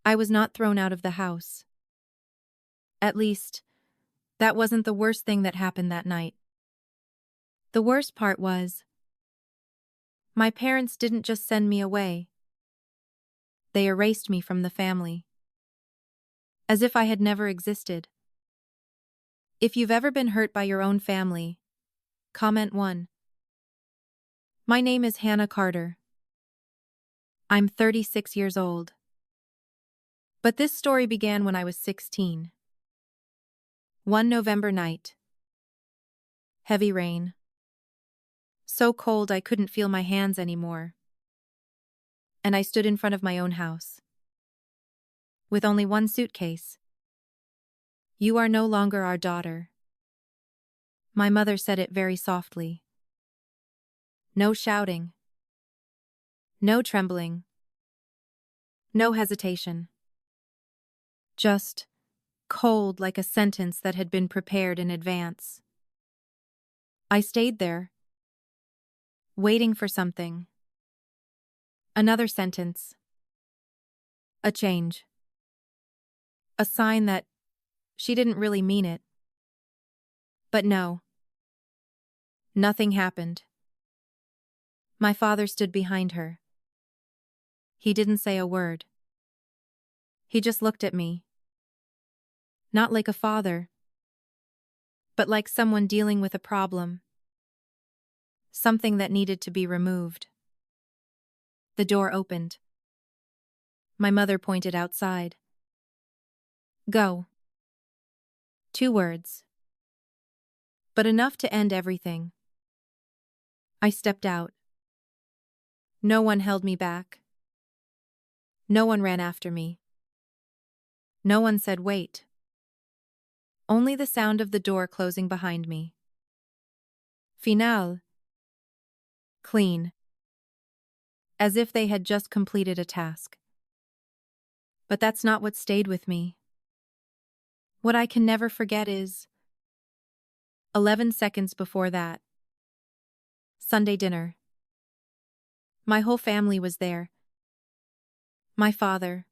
I was not thrown out of the house. At least, that wasn't the worst thing that happened that night. The worst part was, my parents didn't just send me away. They erased me from the family. As if I had never existed. If you've ever been hurt by your own family, comment 1. My name is Hannah Carter. I'm 36 years old. But this story began when I was 16. One November night. Heavy rain. So cold I couldn't feel my hands anymore. And I stood in front of my own house. With only one suitcase. You are no longer our daughter. My mother said it very softly. No shouting. No trembling. No hesitation. Just cold like a sentence that had been prepared in advance. I stayed there, waiting for something. Another sentence. A change. A sign that she didn't really mean it. But no. Nothing happened. My father stood behind her. He didn't say a word. He just looked at me. Not like a father, but like someone dealing with a problem. Something that needed to be removed. The door opened. My mother pointed outside. Go. 2 words. But enough to end everything. I stepped out. No one held me back. No one ran after me. No one said wait. Only the sound of the door closing behind me. Final. Clean. As if they had just completed a task. But that's not what stayed with me. What I can never forget is 11 seconds before that. Sunday dinner. My whole family was there. My father,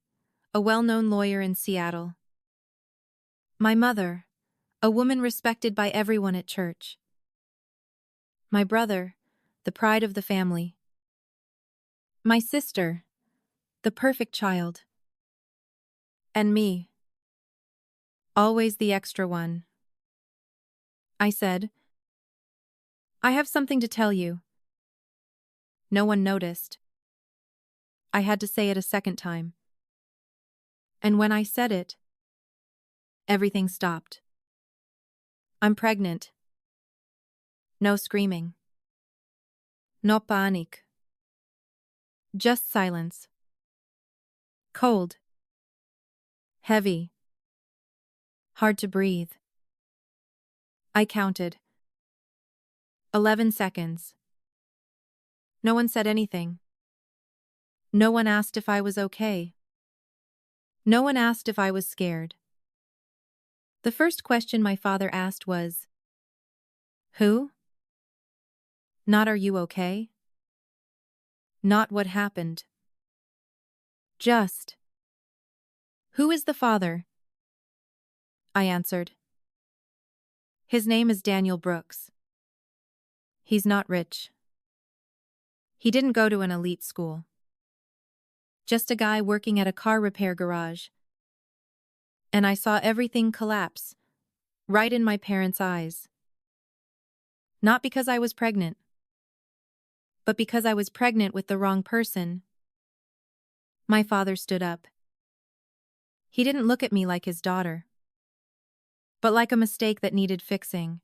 a well-known lawyer in Seattle. My mother, a woman respected by everyone at church. My brother, the pride of the family. My sister, the perfect child. And me. Always the extra one. I said, I have something to tell you. No one noticed. I had to say it a second time. And when I said it, everything stopped. I'm pregnant. No screaming. No panic. Just silence. Cold. Heavy. Hard to breathe. I counted. 11 seconds. No one said anything. No one asked if I was okay. No one asked if I was scared. The first question my father asked was, who? Not are you okay? Not what happened. Just, who is the father? I answered. His name is Daniel Brooks. He's not rich. He didn't go to an elite school. Just a guy working at a car repair garage. And I saw everything collapse, right in my parents' eyes. Not because I was pregnant, but because I was pregnant with the wrong person. My father stood up. He didn't look at me like his daughter, but like a mistake that needed fixing.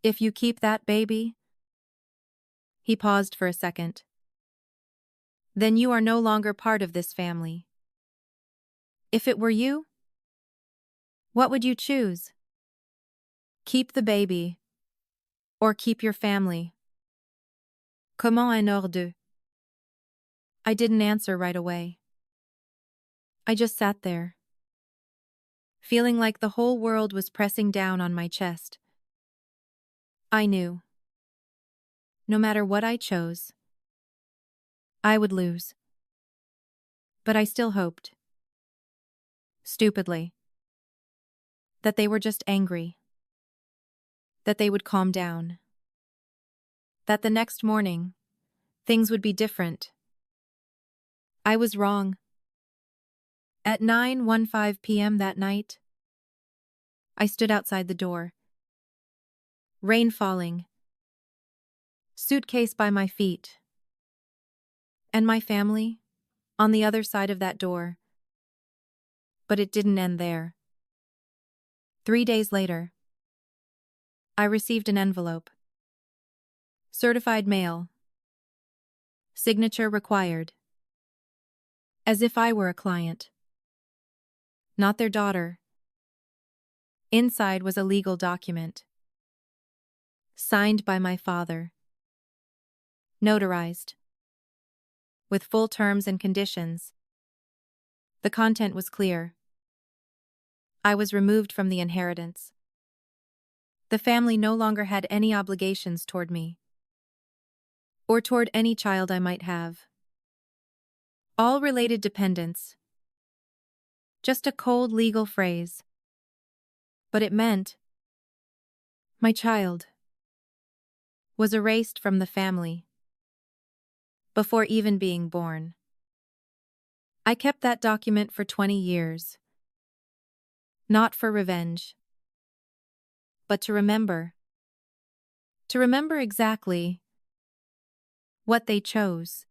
If you keep that baby, he paused for a second, then you are no longer part of this family. If it were you, what would you choose? Keep the baby, or keep your family? Comment un hors deux? I didn't answer right away. I just sat there, feeling like the whole world was pressing down on my chest. I knew. No matter what I chose, I would lose. But I still hoped, stupidly, that they were just angry, that they would calm down, that the next morning, things would be different. I was wrong. At 9:15 p.m. that night, I stood outside the door. Rain falling, suitcase by my feet, and my family on the other side of that door. But it didn't end there. 3 days later, I received an envelope. Certified mail. Signature required. As if I were a client, not their daughter. Inside was a legal document. Signed by my father. Notarized. With full terms and conditions. The content was clear. I was removed from the inheritance. The family no longer had any obligations toward me. Or toward any child I might have. All related dependents. Just a cold legal phrase. But it meant my child was erased from the family before even being born. I kept that document for 20 years. Not for revenge, but to remember. To remember exactly what they chose.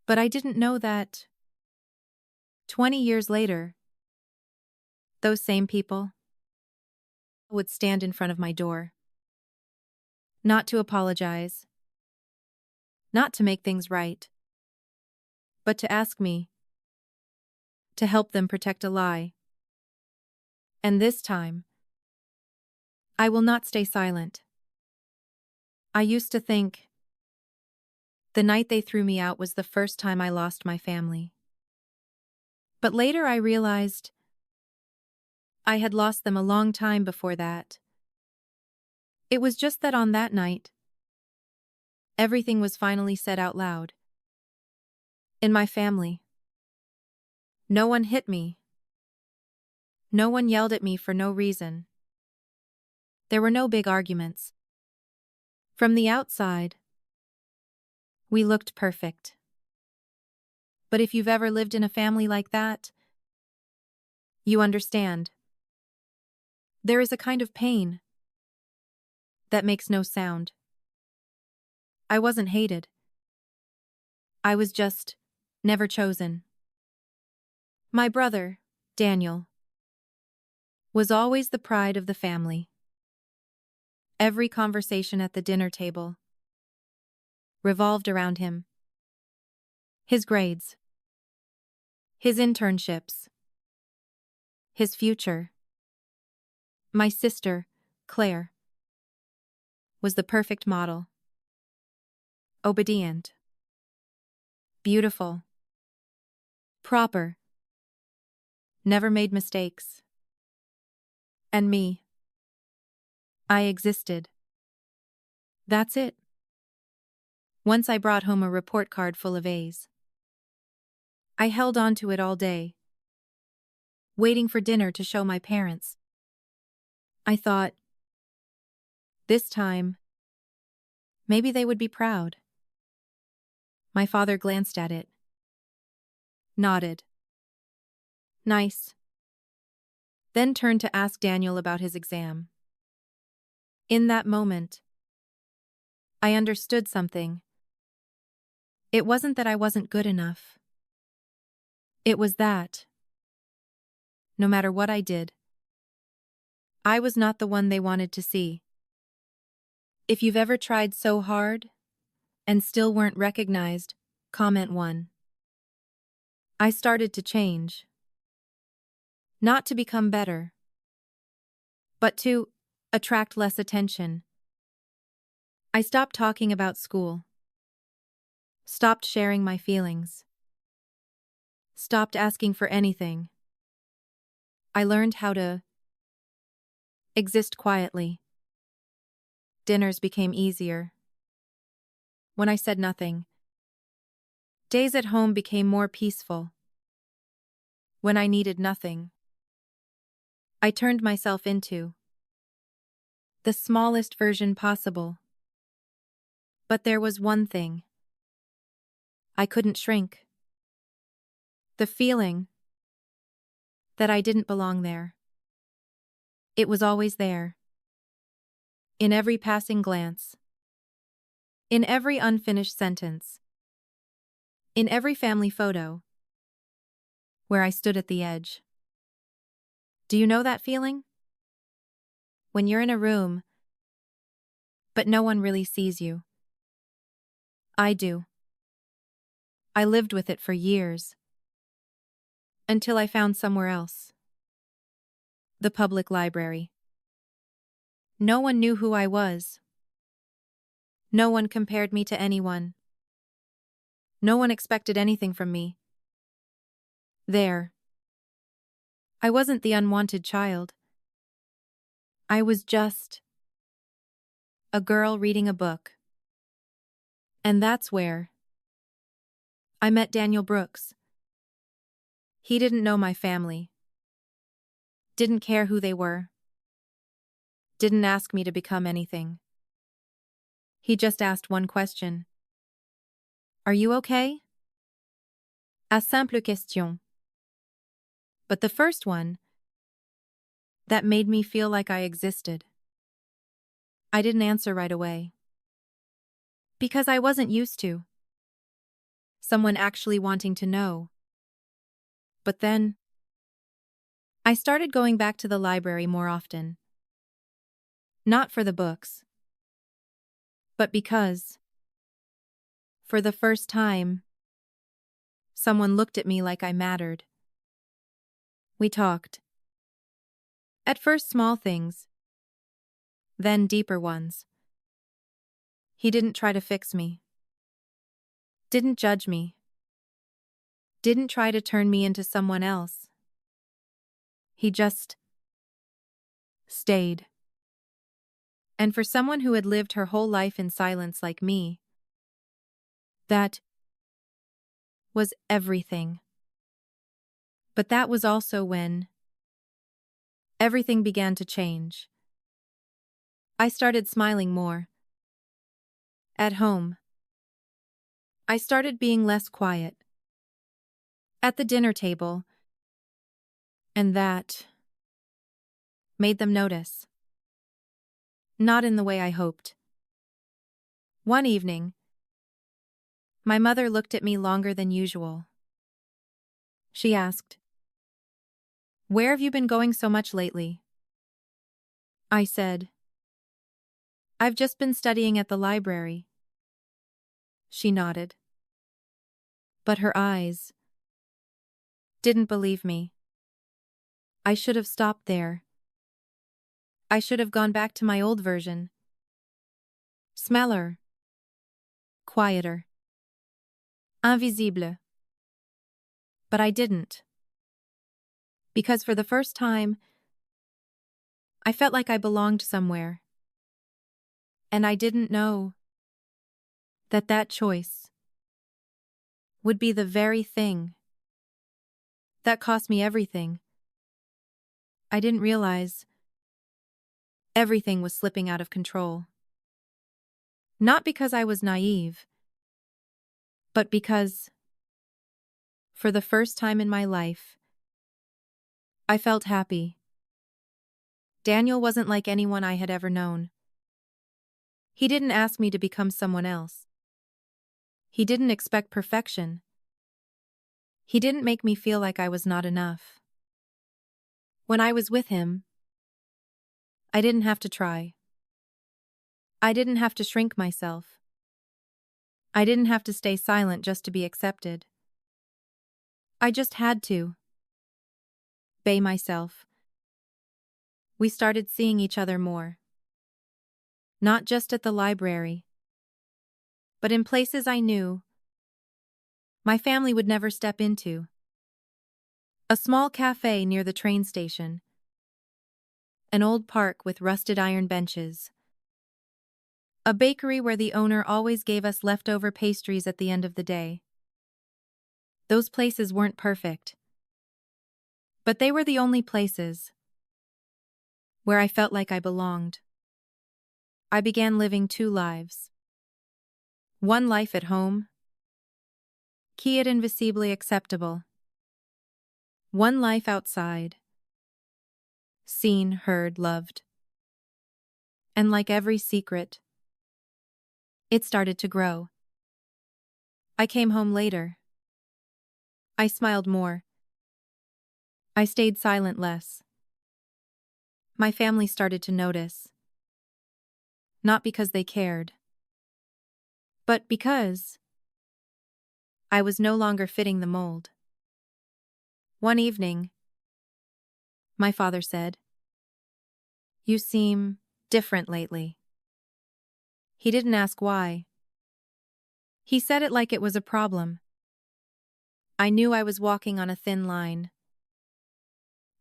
But I didn't know that 20 years later, those same people would stand in front of my door. Not to apologize. Not to make things right. But to ask me to help them protect a lie. And this time, I will not stay silent. I used to think the night they threw me out was the first time I lost my family. But later I realized I had lost them a long time before that. It was just that on that night, everything was finally said out loud. In my family. No one hit me. No one yelled at me for no reason. There were no big arguments. From the outside, we looked perfect. But if you've ever lived in a family like that, you understand. There is a kind of pain that makes no sound. I wasn't hated. I was just never chosen. My brother, Daniel, was always the pride of the family. Every conversation at the dinner table revolved around him. His grades, his internships, his future. My sister, Claire, was the perfect model. Obedient, beautiful, proper, never made mistakes. And me, I existed. That's it. Once I brought home a report card full of A's. I held on to it all day, waiting for dinner to show my parents. I thought, this time, maybe they would be proud. My father glanced at it, nodded. Nice. Then turned to ask Daniel about his exam. In that moment, I understood something. It wasn't that I wasn't good enough. It was that, no matter what I did, I was not the one they wanted to see. If you've ever tried so hard and still weren't recognized, comment 1. I started to change. Not to become better, but to attract less attention. I stopped talking about school. Stopped sharing my feelings. Stopped asking for anything. I learned how to exist quietly. Dinners became easier. When I said nothing, Days at home became more peaceful. When I needed nothing, I turned myself into the smallest version possible. But there was one thing. I couldn't shrink. The feeling that I didn't belong there. It was always there. In every passing glance. In every unfinished sentence. In every family photo. Where I stood at the edge. Do you know that feeling? When you're in a room, but no one really sees you. I do. I lived with it for years. Until I found somewhere else. The public library. No one knew who I was. No one compared me to anyone. No one expected anything from me. There. I wasn't the unwanted child. I was just a girl reading a book. And that's where I met Daniel Brooks. He didn't know my family. Didn't care who they were. Didn't ask me to become anything. He just asked one question. Are you okay? A simple question. But the first one, that made me feel like I existed. I didn't answer right away. Because I wasn't used to someone actually wanting to know. But then, I started going back to the library more often. Not for the books, but because, for the first time, someone looked at me like I mattered. We talked. At first small things, then deeper ones. He didn't try to fix me. Didn't judge me. Didn't try to turn me into someone else. He just stayed. And for someone who had lived her whole life in silence like me, that was everything. But that was also when everything began to change. I started smiling more. At home. I started being less quiet. At the dinner table. And that made them notice. Not in the way I hoped. One evening, my mother looked at me longer than usual. She asked, "Where have you been going so much lately?" I said, "I've just been studying at the library." She nodded. But her eyes didn't believe me. I should have stopped there. I should have gone back to my old version. Smaller. Quieter. Invisible. But I didn't. Because for the first time, I felt like I belonged somewhere. And I didn't know that that choice would be the very thing that cost me everything. I didn't realize everything was slipping out of control. Not because I was naive, but because, for the first time in my life, I felt happy. Daniel wasn't like anyone I had ever known. He didn't ask me to become someone else. He didn't expect perfection. He didn't make me feel like I was not enough. When I was with him, I didn't have to try. I didn't have to shrink myself. I didn't have to stay silent just to be accepted. I just had to be myself. We started seeing each other more. Not just at the library, but in places I knew my family would never step into. A small cafe near the train station. An old park with rusted iron benches. A bakery where the owner always gave us leftover pastries at the end of the day. Those places weren't perfect, but they were the only places where I felt like I belonged. I began living two lives. One life at home, quiet and visibly acceptable. One life outside, seen, heard, loved. And like every secret, it started to grow. I came home later. I smiled more. I stayed silent less. My family started to notice. Not because they cared, but because I was no longer fitting the mold. One evening, my father said, "You seem different lately." He didn't ask why. He said it like it was a problem. I knew I was walking on a thin line.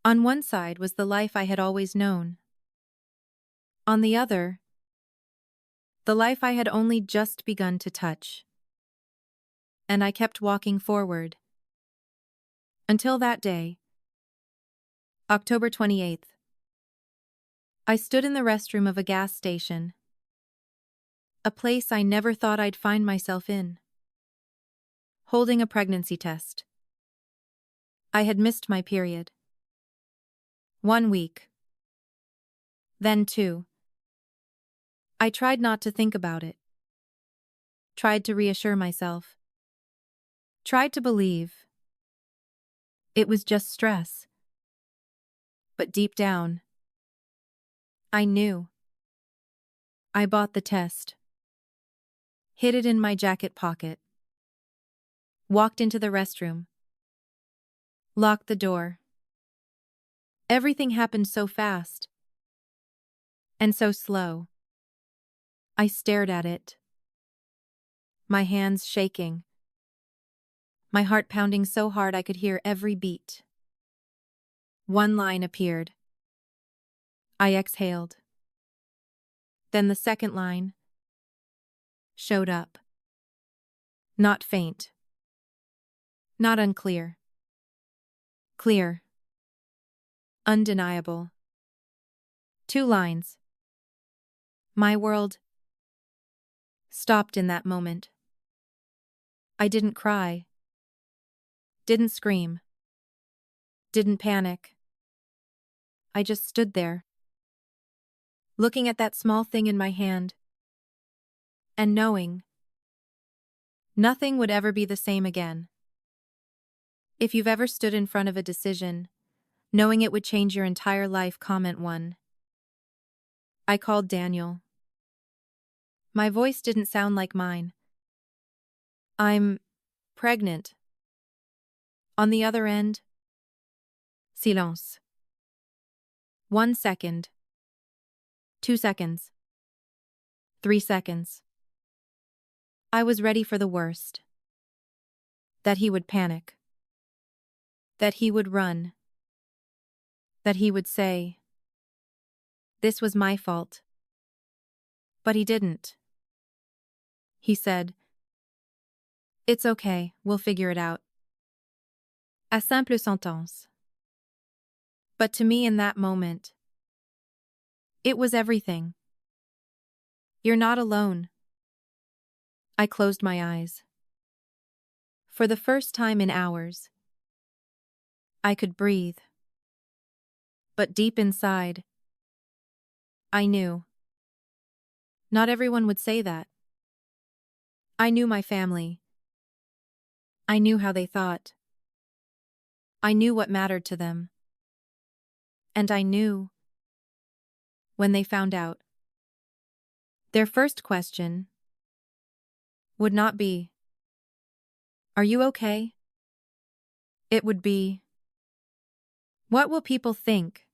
On one side was the life I had always known. On the other, the life I had only just begun to touch. And I kept walking forward. Until that day, October 28th. I stood in the restroom of a gas station. A place I never thought I'd find myself in. Holding a pregnancy test. I had missed my period. 1 week. Then 2. I tried not to think about it. Tried to reassure myself. Tried to believe it was just stress. But deep down, I knew. I bought the test. Hid it in my jacket pocket. Walked into the restroom. Locked the door. Everything happened so fast. And so slow. I stared at it. My hands shaking. My heart pounding so hard I could hear every beat. One line appeared. I exhaled. Then the second line showed up. Not faint. Not unclear. Clear. Undeniable. 2 lines. My world stopped in that moment. I didn't cry. Didn't scream. Didn't panic. I just stood there, looking at that small thing in my hand, and knowing nothing would ever be the same again. If you've ever stood in front of a decision, knowing it would change your entire life, comment 1. I called Daniel. My voice didn't sound like mine. "I'm pregnant." On the other end, silence. 1 second. 2 seconds. 3 seconds. I was ready for the worst. That he would panic. That he would run. That he would say, "This was my fault." But he didn't. He said, "It's okay, we'll figure it out." A simple sentence. But to me in that moment, it was everything. You're not alone. I closed my eyes. For the first time in hours, I could breathe. But deep inside, I knew. Not everyone would say that. I knew my family. I knew how they thought. I knew what mattered to them. And I knew, when they found out, their first question would not be, "Are you okay?" It would be, "What will people think?"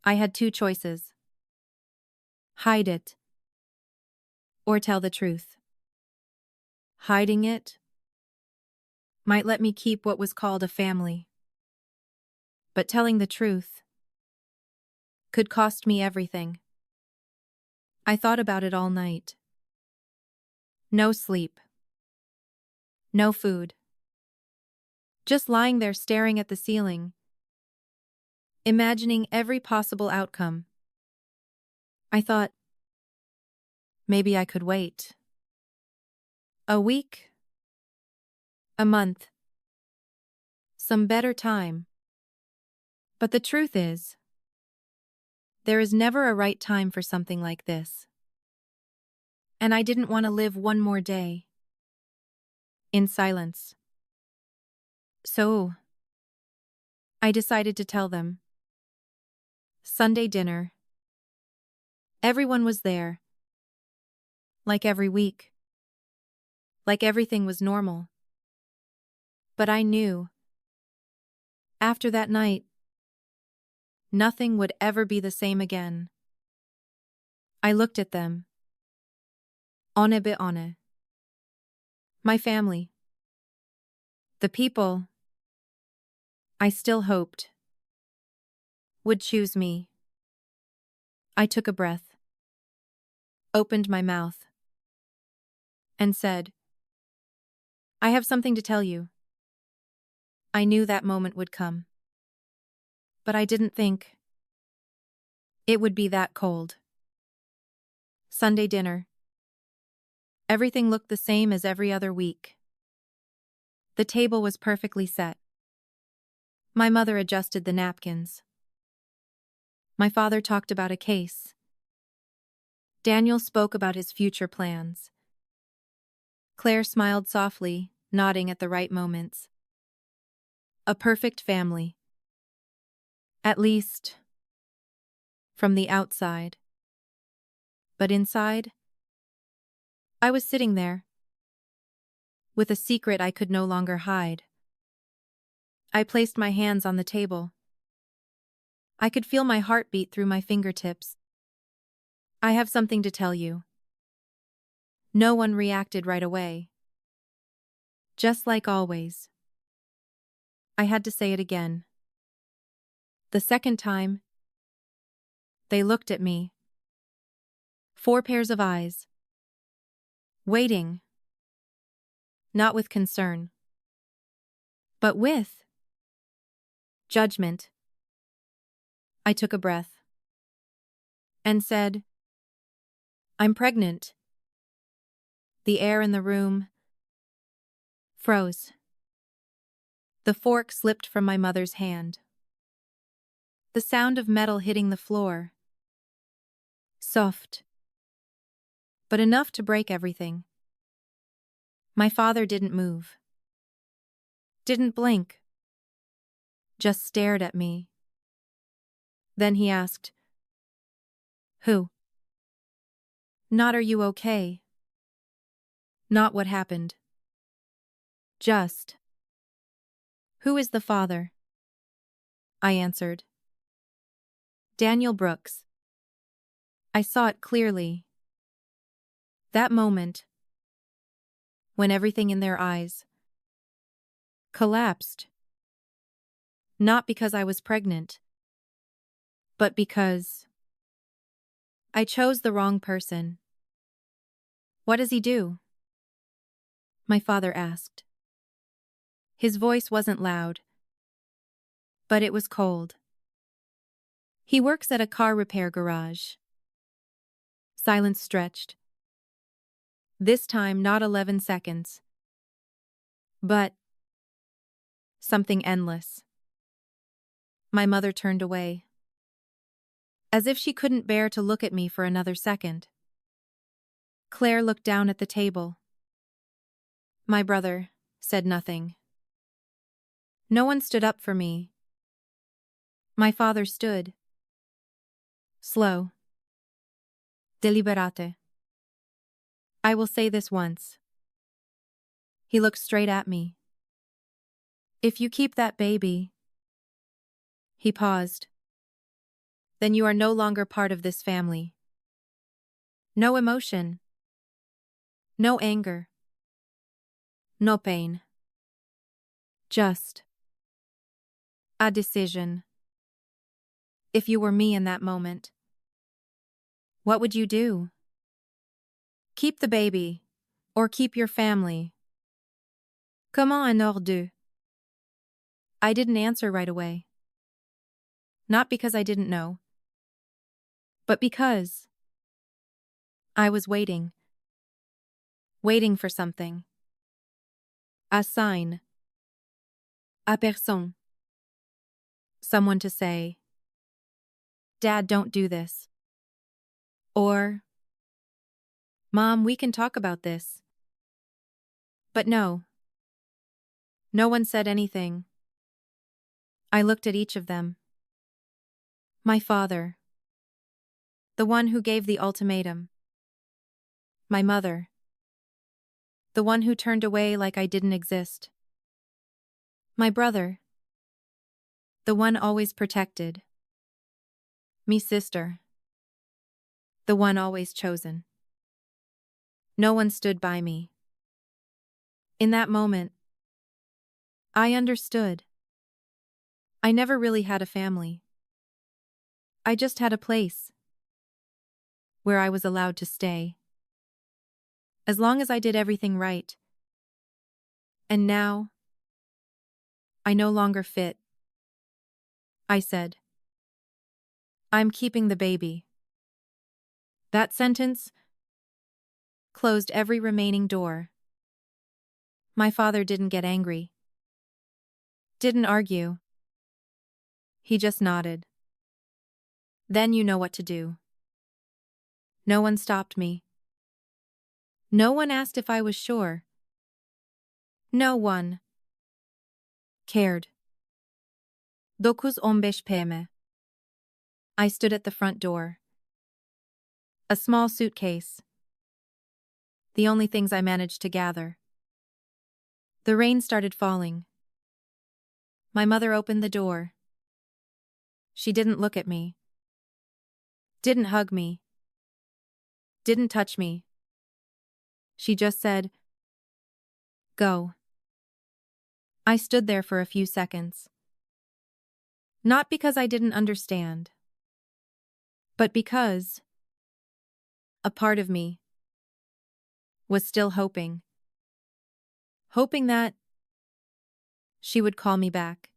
I had 2 choices. Hide it, or tell the truth. Hiding it might let me keep what was called a family. But telling the truth could cost me everything. I thought about it all night. No sleep. No food. just lying there staring at the ceiling, imagining every possible outcome. I thought, maybe I could wait. A week? A month? Some better time. But the truth is, there is never a right time for something like this. And I didn't want to live one more day in silence. So, I decided to tell them. Sunday dinner. Everyone was there. Like every week. Like everything was normal. But I knew, after that night, nothing would ever be the same again. I looked at them. On be on. My family. The people, I still hoped, would choose me. I took a breath, opened my mouth, and said, I have something to tell you. I knew that moment would come. But I didn't think it would be that cold. Sunday dinner. Everything looked the same as every other week. The table was perfectly set. My mother adjusted the napkins. My father talked about a case. Daniel spoke about his future plans. Claire smiled softly, nodding at the right moments. A perfect family. At least, from the outside. But inside, I was sitting there, with a secret I could no longer hide. I placed my hands on the table. I could feel my heart beat through my fingertips. I have something to tell you. No one reacted right away. Just like always. I had to say it again. The second time, they looked at me. 4 pairs of eyes. Waiting. Not with concern. But with judgment. I took a breath. And said, I'm pregnant. The air in the room froze. The fork slipped from my mother's hand. The sound of metal hitting the floor. Soft. But enough to break everything. My father didn't move. Didn't blink. Just stared at me. Then he asked, Who? Not are you okay? Not what happened. Just. Who is the father? I answered. Daniel Brooks. I saw it clearly. That moment, when everything in their eyes collapsed. Not because I was pregnant, but because I chose the wrong person. What does he do? My father asked. His voice wasn't loud, but it was cold. He works at a car repair garage. Silence stretched. This time not 11 seconds. But something endless. My mother turned away. As if she couldn't bear to look at me for another second. Claire looked down at the table. My brother said nothing. No one stood up for me. My father stood. Slow. Deliberate. I will say this once. He looked straight at me. If you keep that baby... He paused. Then you are no longer part of this family. No emotion. No anger. No pain. Just a decision. If you were me in that moment, what would you do? Keep the baby, or keep your family? Comment un hors d'eux? I didn't answer right away. Not because I didn't know, but because I was waiting. Waiting for something. A sign. A personne. Someone to say, Dad, don't do this. Or, Mom, we can talk about this. But no. No one said anything. I looked at each of them. My father. The one who gave the ultimatum. My mother. The one who turned away like I didn't exist. My brother. The one always protected. Me sister. The one always chosen. No one stood by me. In that moment, I understood. I never really had a family. I just had a place where I was allowed to stay. As long as I did everything right. And now, I no longer fit. I said, I'm keeping the baby. That sentence closed every remaining door. My father didn't get angry. Didn't argue. He just nodded. Then you know what to do. No one stopped me. No one asked if I was sure. No one cared. 9:15 p.m. I stood at the front door. A small suitcase. The only things I managed to gather. The rain started falling. My mother opened the door. She didn't look at me. Didn't hug me. Didn't touch me. She just said, Go. I stood there for a few seconds. Not because I didn't understand, but because a part of me was still hoping. Hoping that she would call me back.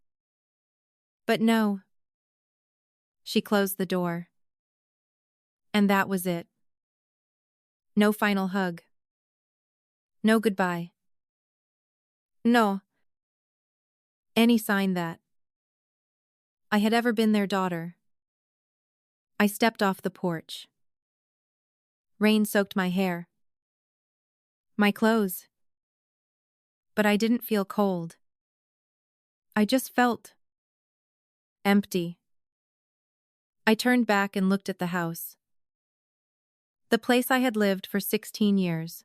But no. She closed the door. And that was it. No final hug. No goodbye. No. Any sign that I had ever been their daughter. I stepped off the porch. Rain soaked my hair. My clothes. But I didn't feel cold. I just felt empty. I turned back and looked at the house. The place I had lived for 16 years.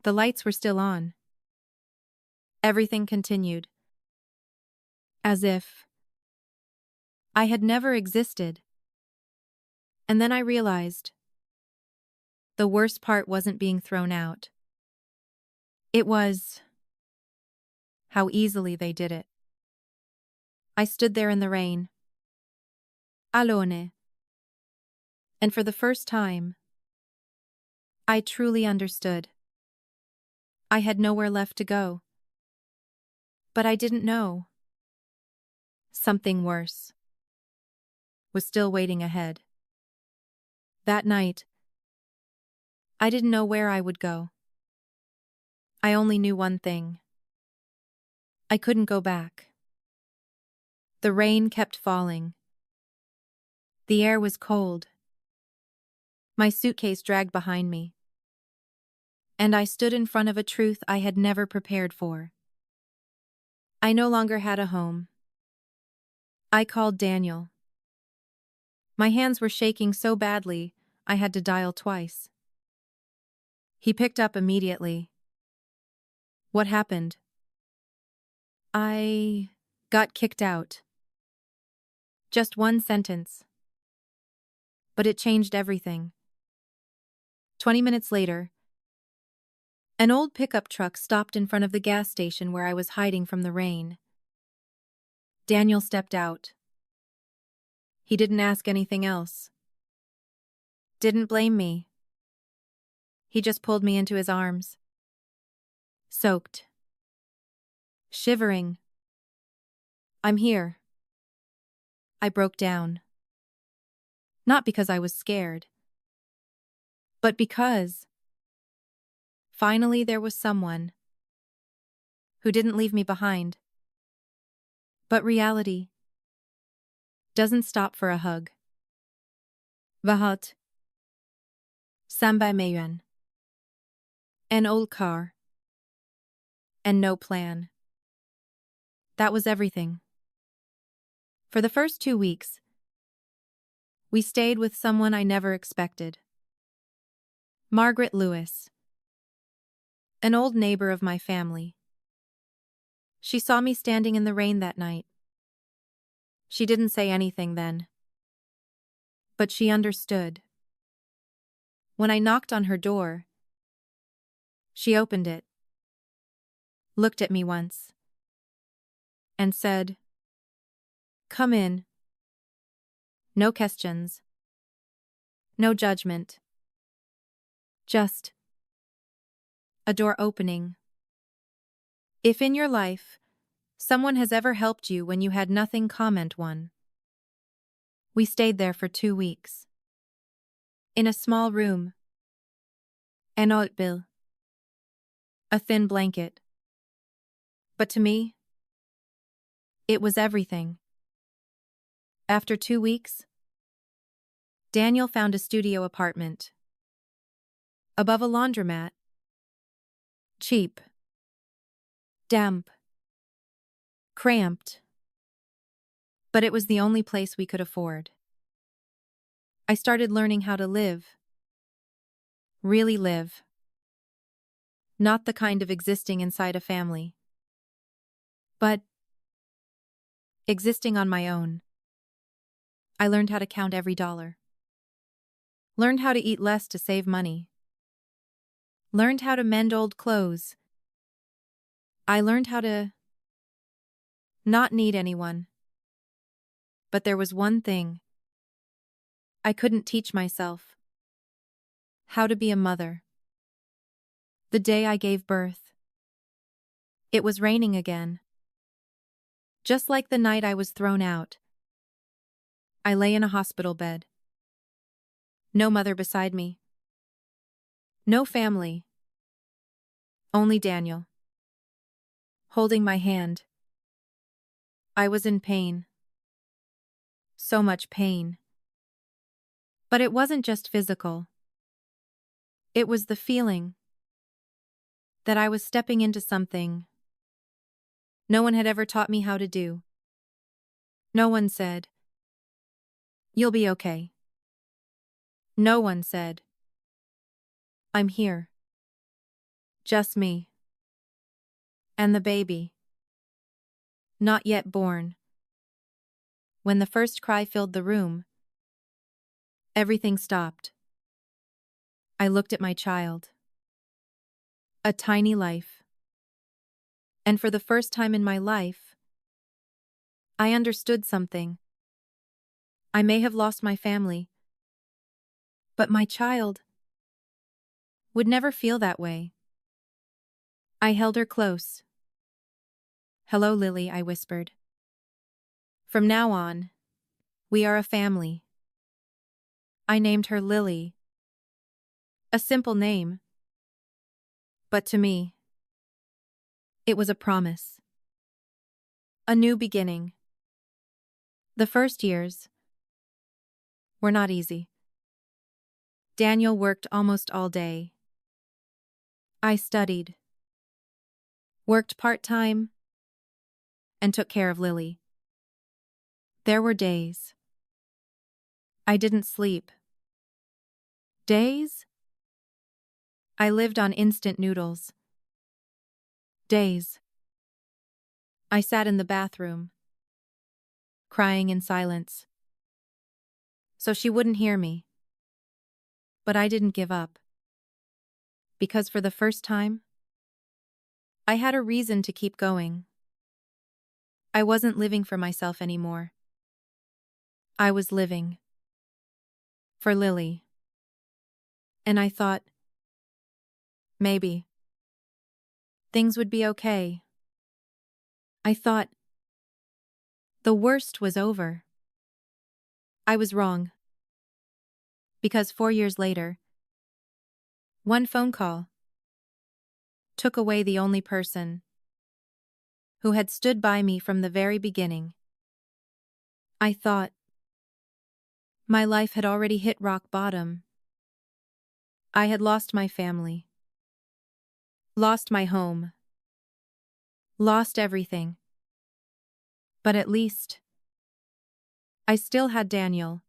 The lights were still on. Everything continued. As if I had never existed. And then I realized the worst part wasn't being thrown out. It was how easily they did it. I stood there in the rain. Alone. And for the first time, I truly understood. I had nowhere left to go. But I didn't know. Something worse was still waiting ahead. That night, I didn't know where I would go. I only knew one thing. I couldn't go back. The rain kept falling. The air was cold. My suitcase dragged behind me. And I stood in front of a truth I had never prepared for. I no longer had a home. I called Daniel. My hands were shaking so badly, I had to dial twice. He picked up immediately. What happened? I got kicked out. Just one sentence. But it changed everything. 20 minutes later, an old pickup truck stopped in front of the gas station where I was hiding from the rain. Daniel stepped out. He didn't ask anything else. Didn't blame me. He just pulled me into his arms. Soaked. Shivering. I'm here. I broke down. Not because I was scared, but because, finally, there was someone who didn't leave me behind. But reality doesn't stop for a hug. Vahat. Samba Mayuan. An old car. And no plan. That was everything. For the first 2 weeks, we stayed with someone I never expected. Margaret Lewis. An old neighbor of my family. She saw me standing in the rain that night. She didn't say anything then. But she understood. When I knocked on her door, she opened it, looked at me once, and said, "Come in." No questions. No judgment. Just a door opening. If in your life, someone has ever helped you when you had nothing, comment 1. We stayed there for 2 weeks. In a small room. An old bill. A thin blanket. But to me, it was everything. After 2 weeks, Daniel found a studio apartment. Above a laundromat. Cheap. Damp. Cramped. But it was the only place we could afford. I started learning how to live. Really live. Not the kind of existing inside a family, but existing on my own. I learned how to count every dollar. Learned how to eat less to save money. Learned how to mend old clothes. I learned how to not need anyone. But there was one thing I couldn't teach myself: how to be a mother. The day I gave birth, it was raining again. Just like the night I was thrown out. I lay in a hospital bed. No mother beside me. No family. Only Daniel. Holding my hand. I was in pain. So much pain. But it wasn't just physical. It was the feeling that I was stepping into something no one had ever taught me how to do. No one said, "You'll be okay." No one said, "I'm here." Just me. And the baby. Not yet born. When the first cry filled the room, everything stopped. I looked at my child. A tiny life. And for the first time in my life, I understood something. I may have lost my family, but my child would never feel that way. I held her close. "Hello, Lily," I whispered. "From now on, we are a family." I named her Lily. A simple name. But to me, it was a promise. A new beginning. The first years were not easy. Daniel worked almost all day. I studied, worked part-time, and took care of Lily. There were days I didn't sleep. Days I lived on instant noodles. Days I sat in the bathroom, crying in silence, so she wouldn't hear me. But I didn't give up. Because for the first time, I had a reason to keep going. I wasn't living for myself anymore. I was living for Lily. And I thought, maybe things would be okay. I thought The worst was over. I was wrong. Because 4 years later, one phone call took away the only person who had stood by me from the very beginning. I thought my life had already hit rock bottom. I had lost my family, lost my home, lost everything. But at least I still had Daniel.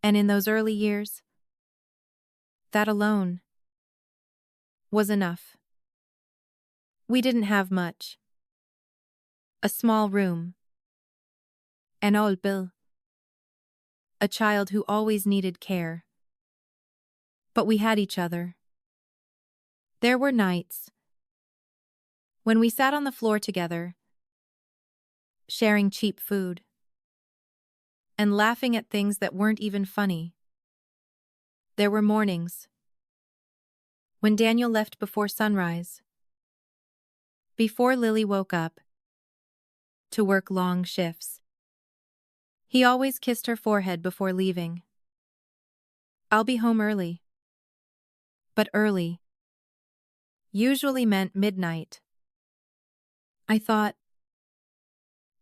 And in those early years, that alone was enough. We didn't have much. A small room, an old bill, a child who always needed care. But we had each other. There were nights when we sat on the floor together, sharing cheap food, and laughing at things that weren't even funny. There were mornings when Daniel left before sunrise, before Lily woke up, to work long shifts. He always kissed her forehead before leaving. I'll be home early. But early usually meant midnight. I thought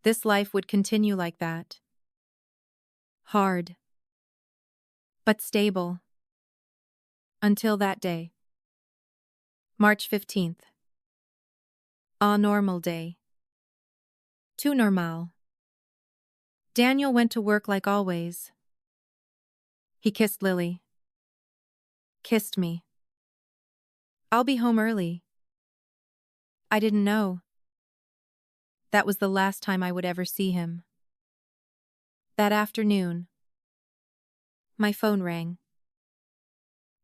this life would continue like that. Hard, but stable. Until that day. March 15th. A normal day. Too normal. Daniel went to work like always. He kissed Lily. Kissed me. I'll be home early. I didn't know that was the last time I would ever see him. That afternoon, my phone rang.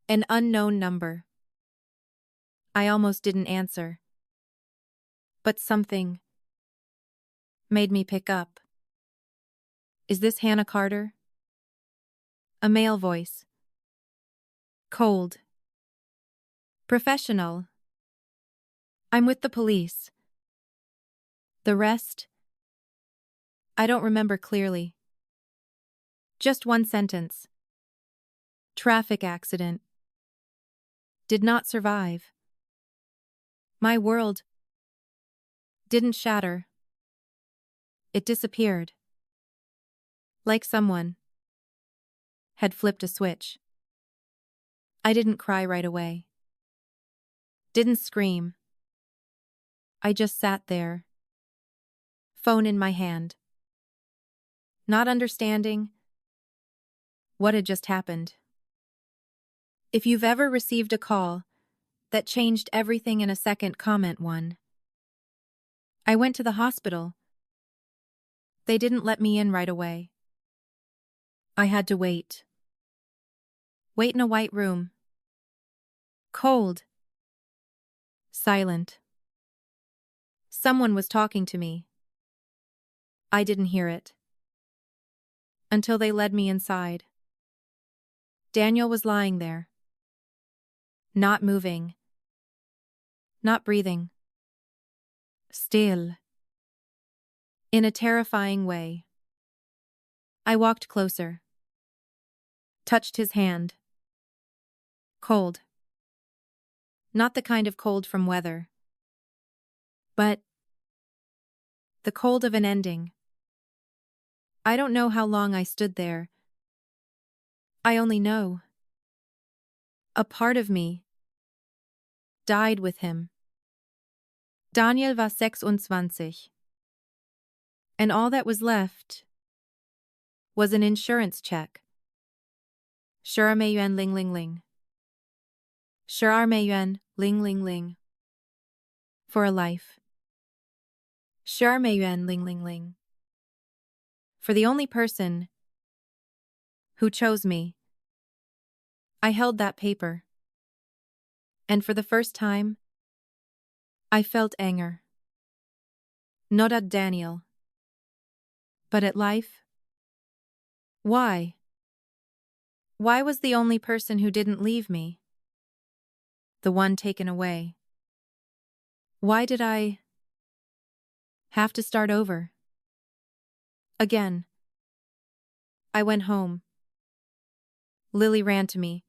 An unknown number. I almost didn't answer. But something made me pick up. Is this Hannah Carter? A male voice. Cold. Professional. I'm with the police. The rest? I don't remember clearly. Just one sentence. Traffic accident. Did not survive. My world didn't shatter. It disappeared. Like someone had flipped a switch. I didn't cry right away. Didn't scream. I just sat there, phone in my hand, not understanding what had just happened. If you've ever received a call that changed everything in a second, comment 1. I went to the hospital. They didn't let me in right away. I had to wait. Wait in a white room. Cold. Silent. Someone was talking to me. I didn't hear it. Until they led me inside. Daniel was lying there. Not moving. Not breathing. Still. In a terrifying way. I walked closer. Touched his hand. Cold. Not the kind of cold from weather. But the cold of an ending. I don't know how long I stood there. I only know a part of me died with him. Daniel war 26. And all that was left was an insurance check. Yuan ling ling ling. Yuan ling ling ling. For a life. Yuan ling ling ling. For the only person who chose me. I held that paper. And for the first time, I felt anger. Not at Daniel. But at life. Why? Why was the only person who didn't leave me the one taken away? Why did I have to start over? Again. I went home. Lily ran to me.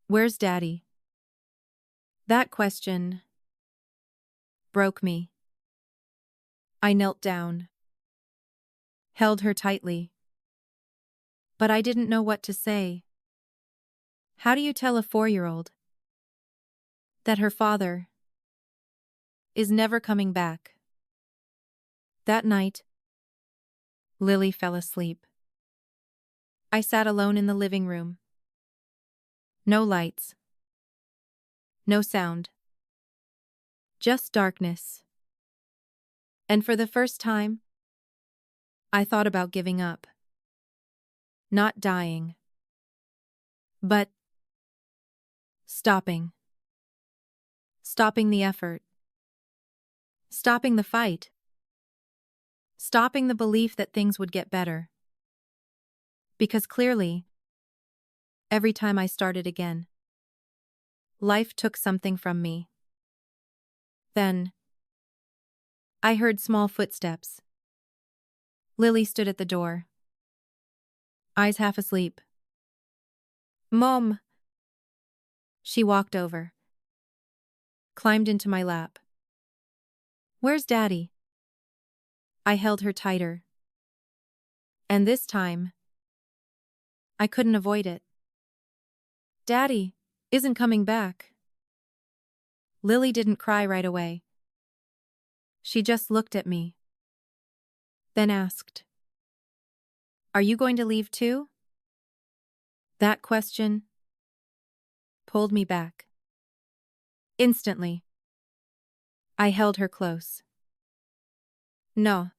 Where's Daddy? That question broke me. I knelt down, held her tightly. But I didn't know what to say. How do you tell a 4-year-old that her father is never coming back? That night, Lily fell asleep. I sat alone in the living room. No lights. No sound. Just darkness. And for the first time, I thought about giving up. Not dying. But stopping. Stopping the effort. Stopping the fight. Stopping the belief that things would get better. Because clearly, every time I started again, life took something from me. Then, I heard small footsteps. Lily stood at the door, eyes half asleep. Mom! She walked over, climbed into my lap. Where's Daddy? I held her tighter. And this time, I couldn't avoid it. Daddy isn't coming back. Lily didn't cry right away. She just looked at me. Then asked, Are you going to leave too? That question pulled me back. Instantly, I held her close. No.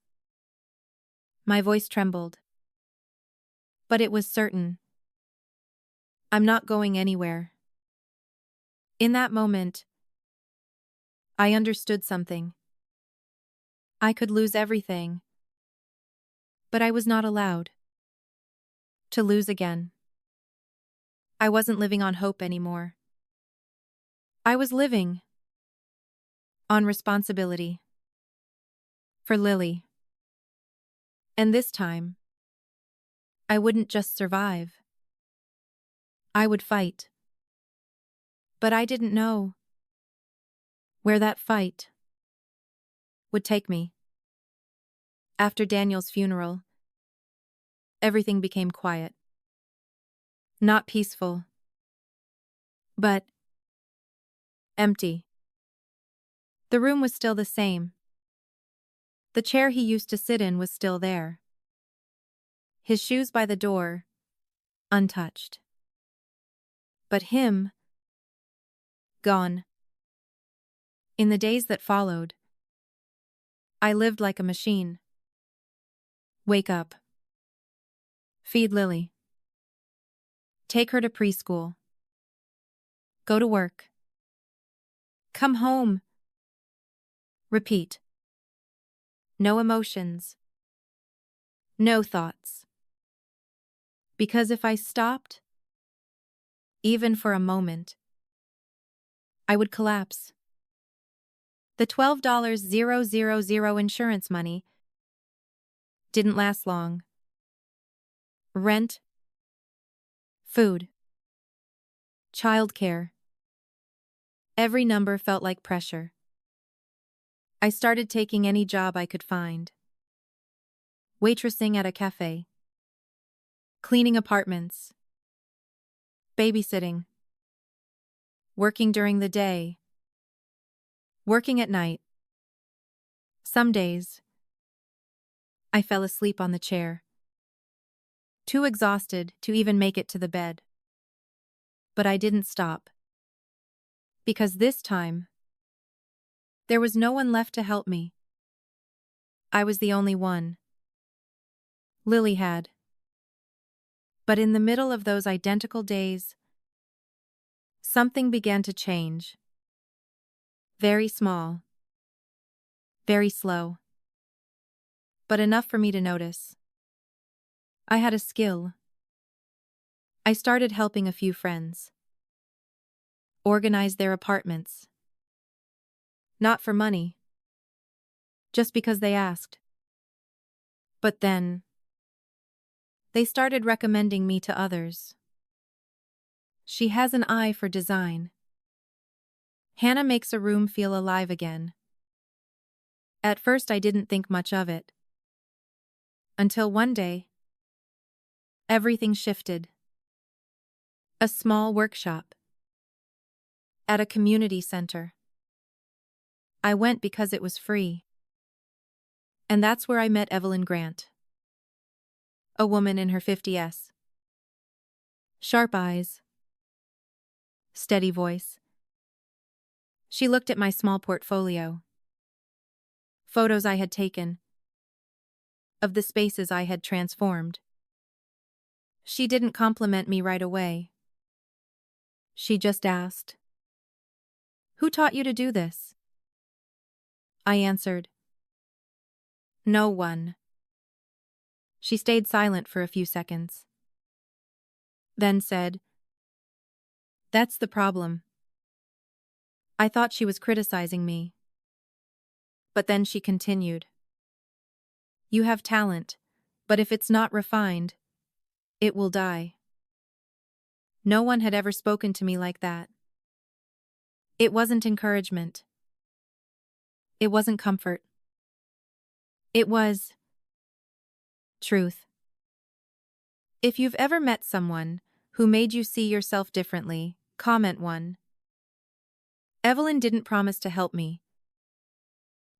My voice trembled. But it was certain. I'm not going anywhere. In that moment, I understood something. I could lose everything. But I was not allowed to lose again. I wasn't living on hope anymore. I was living on responsibility. For Lily. And this time, I wouldn't just survive. I would fight. But I didn't know where that fight would take me. After Daniel's funeral, everything became quiet. Not peaceful, but empty. The room was still the same. The chair he used to sit in was still there. His shoes by the door, untouched. But him, gone. In the days that followed, I lived like a machine. Wake up. Feed Lily. Take her to preschool. Go to work. Come home. Repeat. No emotions. No thoughts. Because if I stopped, even for a moment, I would collapse. The $12,000 insurance money didn't last long. Rent, food, childcare. Every number felt like pressure. I started taking any job I could find. Waitressing at a cafe. Cleaning apartments. Babysitting. Working during the day. Working at night. Some days, I fell asleep on the chair. Too exhausted to even make it to the bed. But I didn't stop. Because this time, there was no one left to help me. I was the only one. Lily had. But in the middle of those identical days, something began to change. Very small. Very slow. But enough for me to notice. I had a skill. I started helping a few friends. Organize their apartments. Not for money. Just because they asked. But then, they started recommending me to others. She has an eye for design. Hannah makes a room feel alive again. At first I didn't think much of it. Until one day, everything shifted. A small workshop. At a community center. I went because it was free. And that's where I met Evelyn Grant. A woman in her 50s. Sharp eyes. Steady voice. She looked at my small portfolio. Photos I had taken. Of the spaces I had transformed. She didn't compliment me right away. She just asked, "Who taught you to do this?" I answered, "No one." She stayed silent for a few seconds. Then said, "That's the problem." I thought she was criticizing me. But then she continued, "You have talent, but if it's not refined, it will die." No one had ever spoken to me like that. It wasn't encouragement. It wasn't comfort. It was truth. If you've ever met someone who made you see yourself differently, comment 1. Evelyn didn't promise to help me.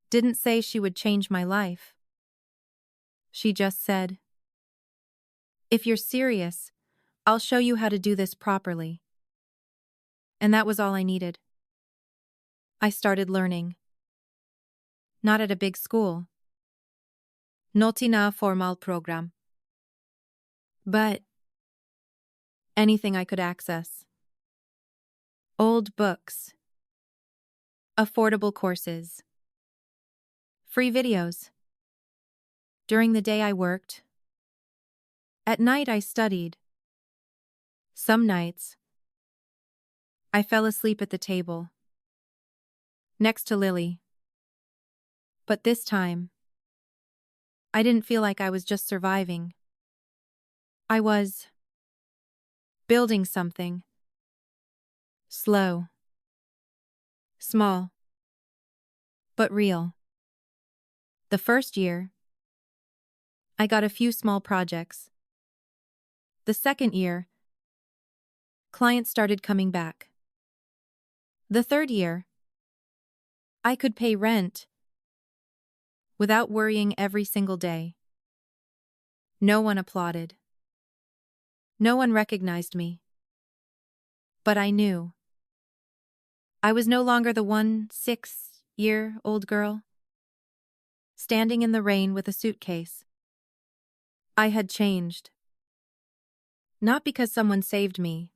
Didn't say she would change my life. She just said, "If you're serious, I'll show you how to do this properly." And that was all I needed. I started learning. Not at a big school. Not in a formal program. But anything I could access. Old books. Affordable courses. Free videos. During the day I worked. At night I studied. Some nights, I fell asleep at the table. Next to Lily. But this time, I didn't feel like I was just surviving. I was building something. Slow. Small. But real. The first year, I got a few small projects. The second year, clients started coming back. The third year, I could pay rent without worrying every single day. No one applauded. No one recognized me. But I knew. I was no longer the 6-year-old girl standing in the rain with a suitcase. I had changed. Not because someone saved me,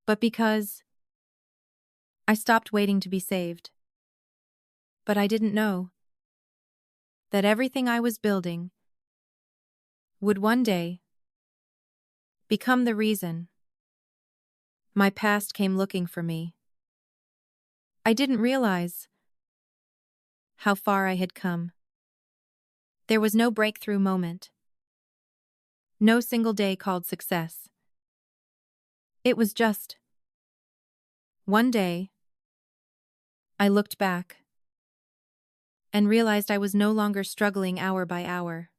but because I stopped waiting to be saved. But I didn't know that everything I was building would one day become the reason my past came looking for me. I didn't realize how far I had come. There was no breakthrough moment. No single day called success. It was just one day I looked back and realized I was no longer struggling hour by hour.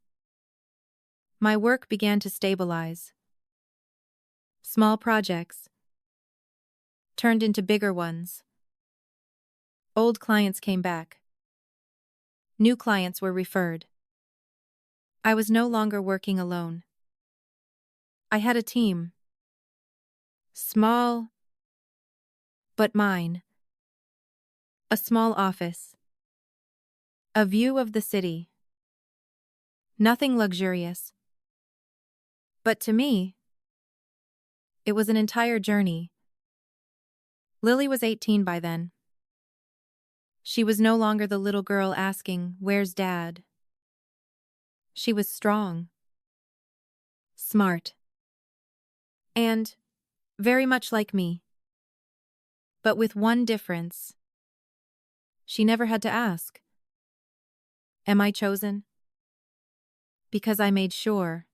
My work began to stabilize. Small projects turned into bigger ones. Old clients came back. New clients were referred. I was no longer working alone. I had a team. Small, but mine. A small office. A view of the city. Nothing luxurious. But to me, it was an entire journey. Lily was 18 by then. She was no longer the little girl asking, "Where's Dad?" She was strong. Smart. And very much like me. But with one difference. She never had to ask, "Am I chosen?" because I made sure.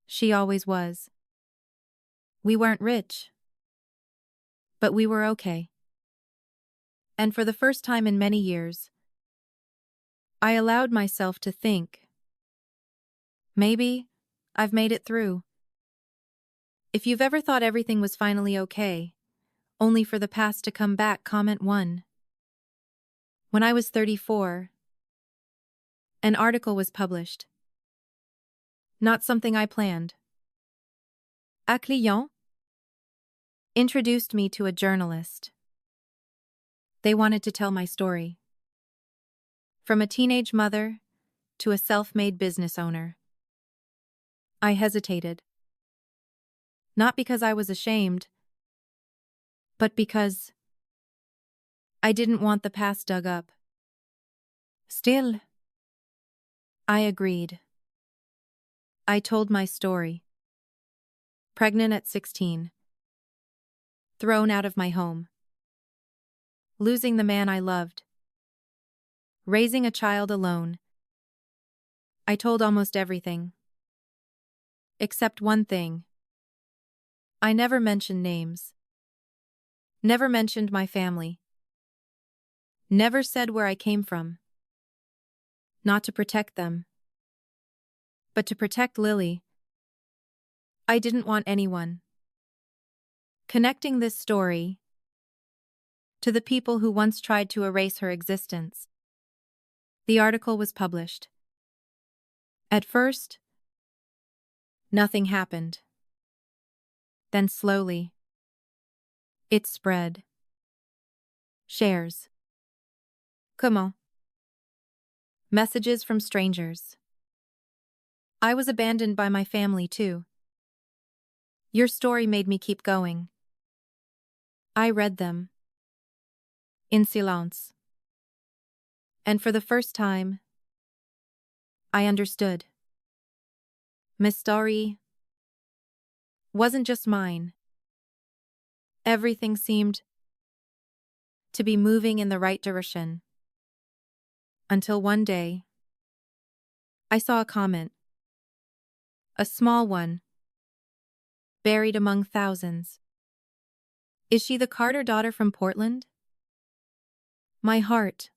She always was. We weren't rich, but we were okay. And for the first time in many years, I allowed myself to think, maybe I've made it through. If you've ever thought everything was finally okay, only for the past to come back, comment 1. When I was 34, an article was published. Not something I planned. A client introduced me to a journalist. They wanted to tell my story. From a teenage mother to a self-made business owner. I hesitated. Not because I was ashamed, but because I didn't want the past dug up. Still, I agreed. I told my story. Pregnant at 16. Thrown out of my home. Losing the man I loved. Raising a child alone. I told almost everything. Except one thing. I never mentioned names. Never mentioned my family. Never said where I came from. Not to protect them, but to protect Lily. I didn't want anyone connecting this story to the people who once tried to erase her existence. The article was published. At first, nothing happened. Then slowly, it spread. Shares. Comment. Messages from strangers. I was abandoned by my family too. Your story made me keep going. I read them. In silence. And for the first time, I understood. My story wasn't just mine. Everything seemed to be moving in the right direction. Until one day, I saw a comment. A small one. Buried among thousands. Is she the Carter daughter from Portland? My heart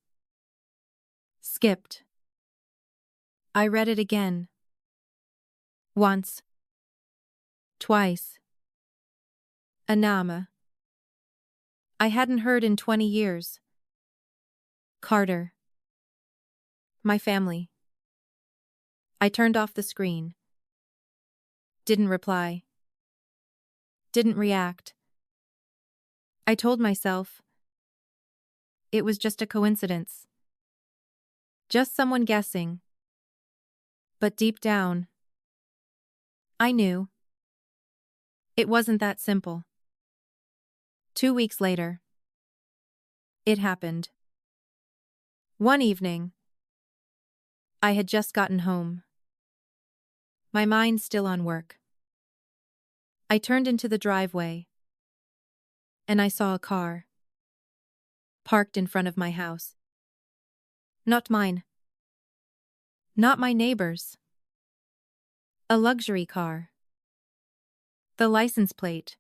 skipped. I read it again. Once. Twice. Anama. I hadn't heard in 20 years. Carter. My family. I turned off the screen. Didn't reply. Didn't react. I told myself it was just a coincidence. Just someone guessing. But deep down, I knew. It wasn't that simple. 2 weeks later, it happened. One evening, I had just gotten home. My mind still on work. I turned into the driveway, and I saw a car parked in front of my house. Not mine. Not my neighbor's. A luxury car. The license plate.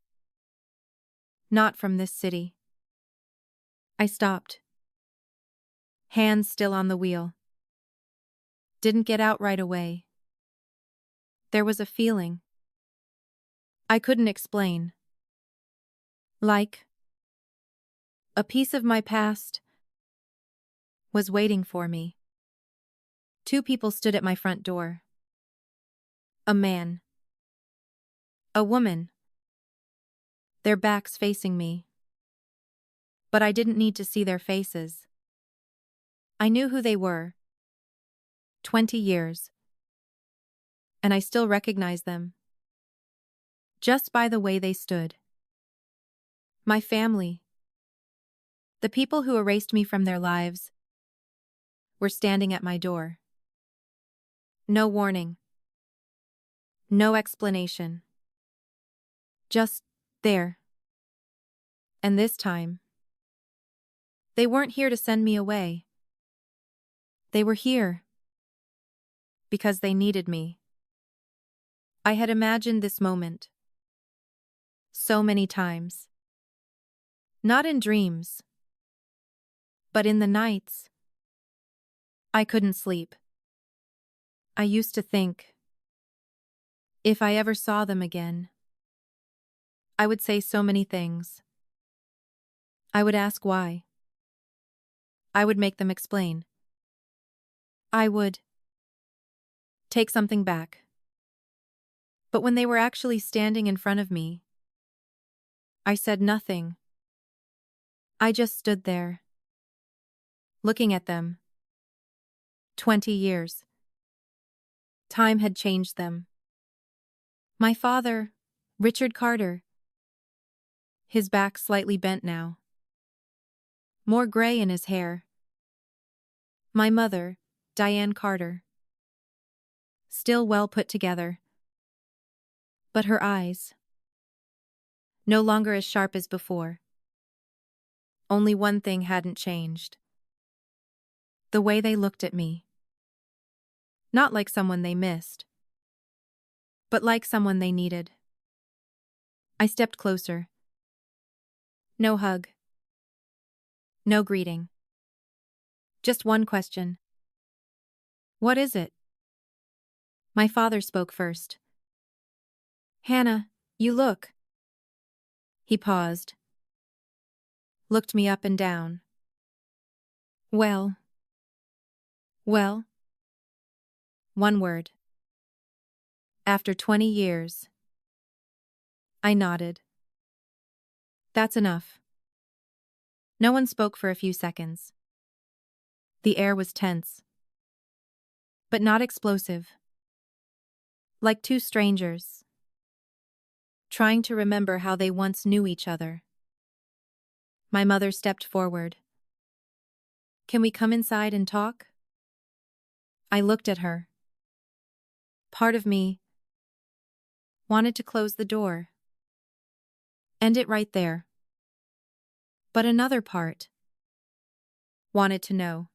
Not from this city. I stopped. Hands still on the wheel. Didn't get out right away. There was a feeling I couldn't explain. Like a piece of my past was waiting for me. 2 people stood at my front door. A man. A woman. Their backs facing me. But I didn't need to see their faces. I knew who they were. 20 years. And I still recognize them. Just by the way they stood. My family. The people who erased me from their lives were standing at my door. No warning. No explanation. Just there. And this time, they weren't here to send me away. They were here because they needed me. I had imagined this moment so many times. Not in dreams, but in the nights. I couldn't sleep. I used to think, if I ever saw them again, I would say so many things. I would ask why. I would make them explain. I would take something back. But when they were actually standing in front of me, I said nothing. I just stood there, looking at them. 20 years. Time had changed them. My father, Richard Carter. His back slightly bent now. More gray in his hair. My mother, Diane Carter. Still well put together. But her eyes, no longer as sharp as before. Only one thing hadn't changed. The way they looked at me. Not like someone they missed, but like someone they needed. I stepped closer. No hug. No greeting. Just one question. What is it? My father spoke first. Hannah, you look. He paused. Looked me up and down. Well. Well. One word. After 20 years. I nodded. That's enough. No one spoke for a few seconds. The air was tense. But not explosive. Like two strangers. Trying to remember how they once knew each other. My mother stepped forward. Can we come inside and talk? I looked at her. Part of me wanted to close the door. End it right there. But another part wanted to know.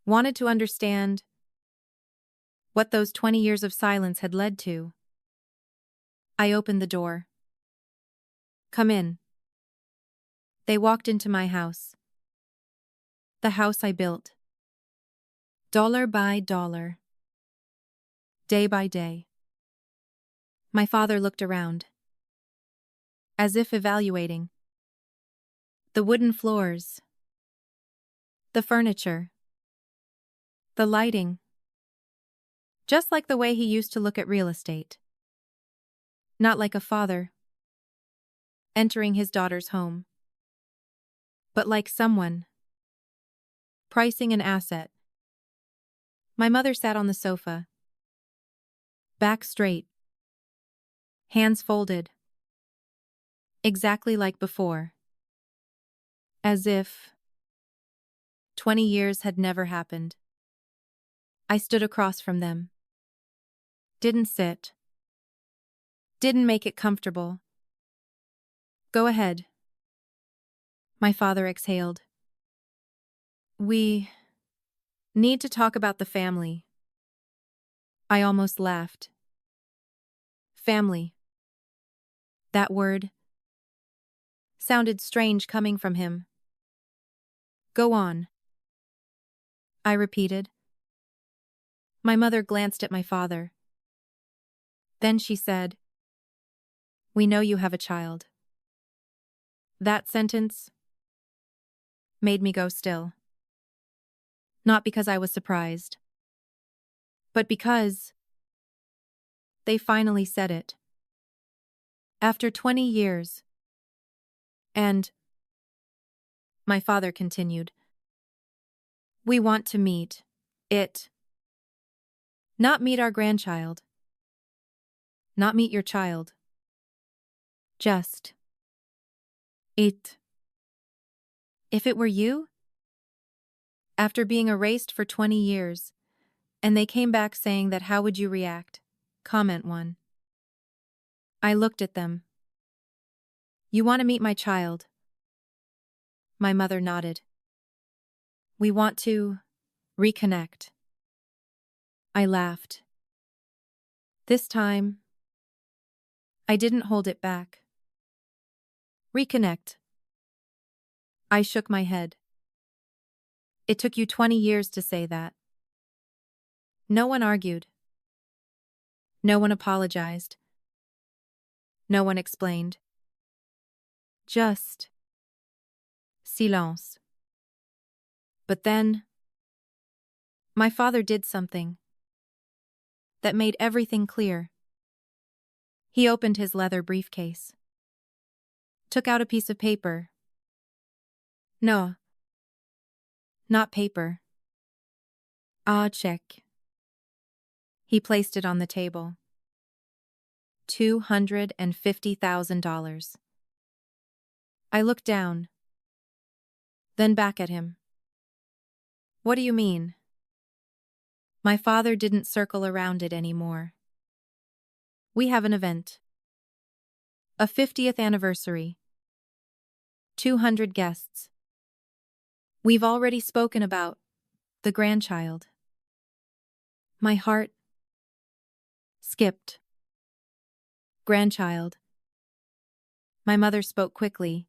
Wanted to understand what those 20 years of silence had led to. I opened the door. Come in. They walked into my house. The house I built. Dollar by dollar. Day by day. My father looked around. As if evaluating. The wooden floors. The furniture. The lighting. Just like the way he used to look at real estate. Not like a father entering his daughter's home, but like someone pricing an asset. My mother sat on the sofa, back straight, hands folded, exactly like before, as if 20 years had never happened. I stood across from them. Didn't sit. Didn't make it comfortable. Go ahead. My father exhaled. We need to talk about the family. I almost laughed. Family. That word sounded strange coming from him. Go on. I repeated. My mother glanced at my father. Then she said, We know you have a child. That sentence made me go still. Not because I was surprised, but because they finally said it. After 20 years. And, my father continued, we want to meet it. Not meet our grandchild. Not meet your child. Just it. If it were you? After being erased for 20 years, and they came back saying that how would you react? Comment 1. I looked at them. You want to meet my child? My mother nodded. We want to reconnect. I laughed. This time, I didn't hold it back. Reconnect. I shook my head. It took you 20 years to say that. No one argued. No one apologized. No one explained. Just silence. But then, my father did something that made everything clear. He opened his leather briefcase, took out a piece of paper. No, not paper. A check. He placed it on the table. $250,000. I looked down, then back at him. What do you mean? My father didn't circle around it anymore. We have an event. A 50th anniversary. 200 guests. We've already spoken about the grandchild. My heart skipped. Grandchild. My mother spoke quickly.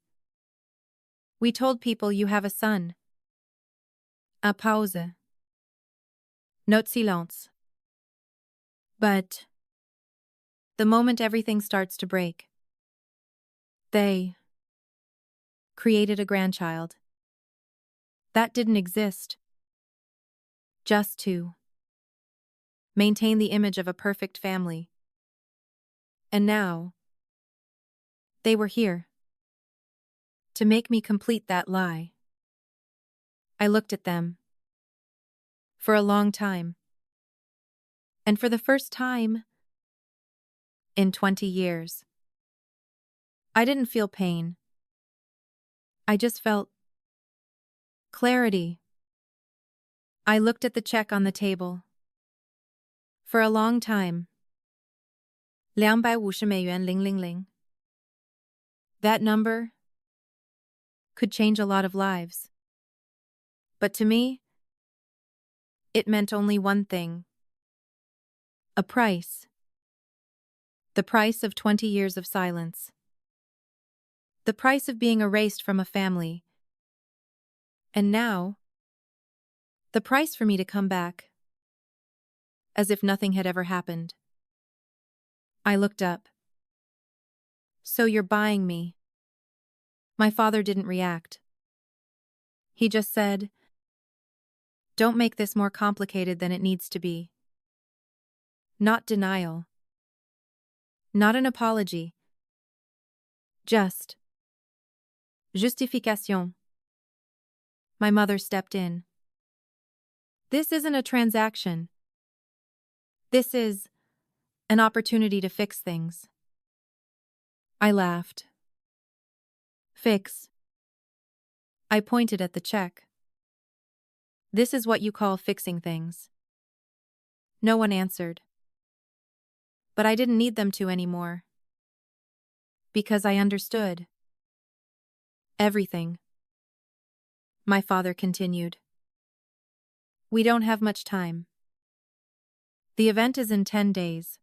We told people you have a son. A pause. Note silence. But the moment everything starts to break, they created a grandchild. That didn't exist. Just to maintain the image of a perfect family. And now, they were here to make me complete that lie. I looked at them for a long time. And for the first time in 20 years, I didn't feel pain. I just felt clarity. I looked at the check on the table. For a long time. 250,000,000. That number could change a lot of lives. But to me, it meant only one thing. A price. The price of 20 years of silence. The price of being erased from a family. And now, the price for me to come back. As if nothing had ever happened. I looked up. So you're buying me? My father didn't react. He just said, don't make this more complicated than it needs to be. Not denial. Not an apology. Just justification. My mother stepped in. This isn't a transaction. This is an opportunity to fix things. I laughed. Fix. I pointed at the check. This is what you call fixing things. No one answered. But I didn't need them to anymore. Because I understood. Everything. My father continued. We don't have much time. The event is in 10 days.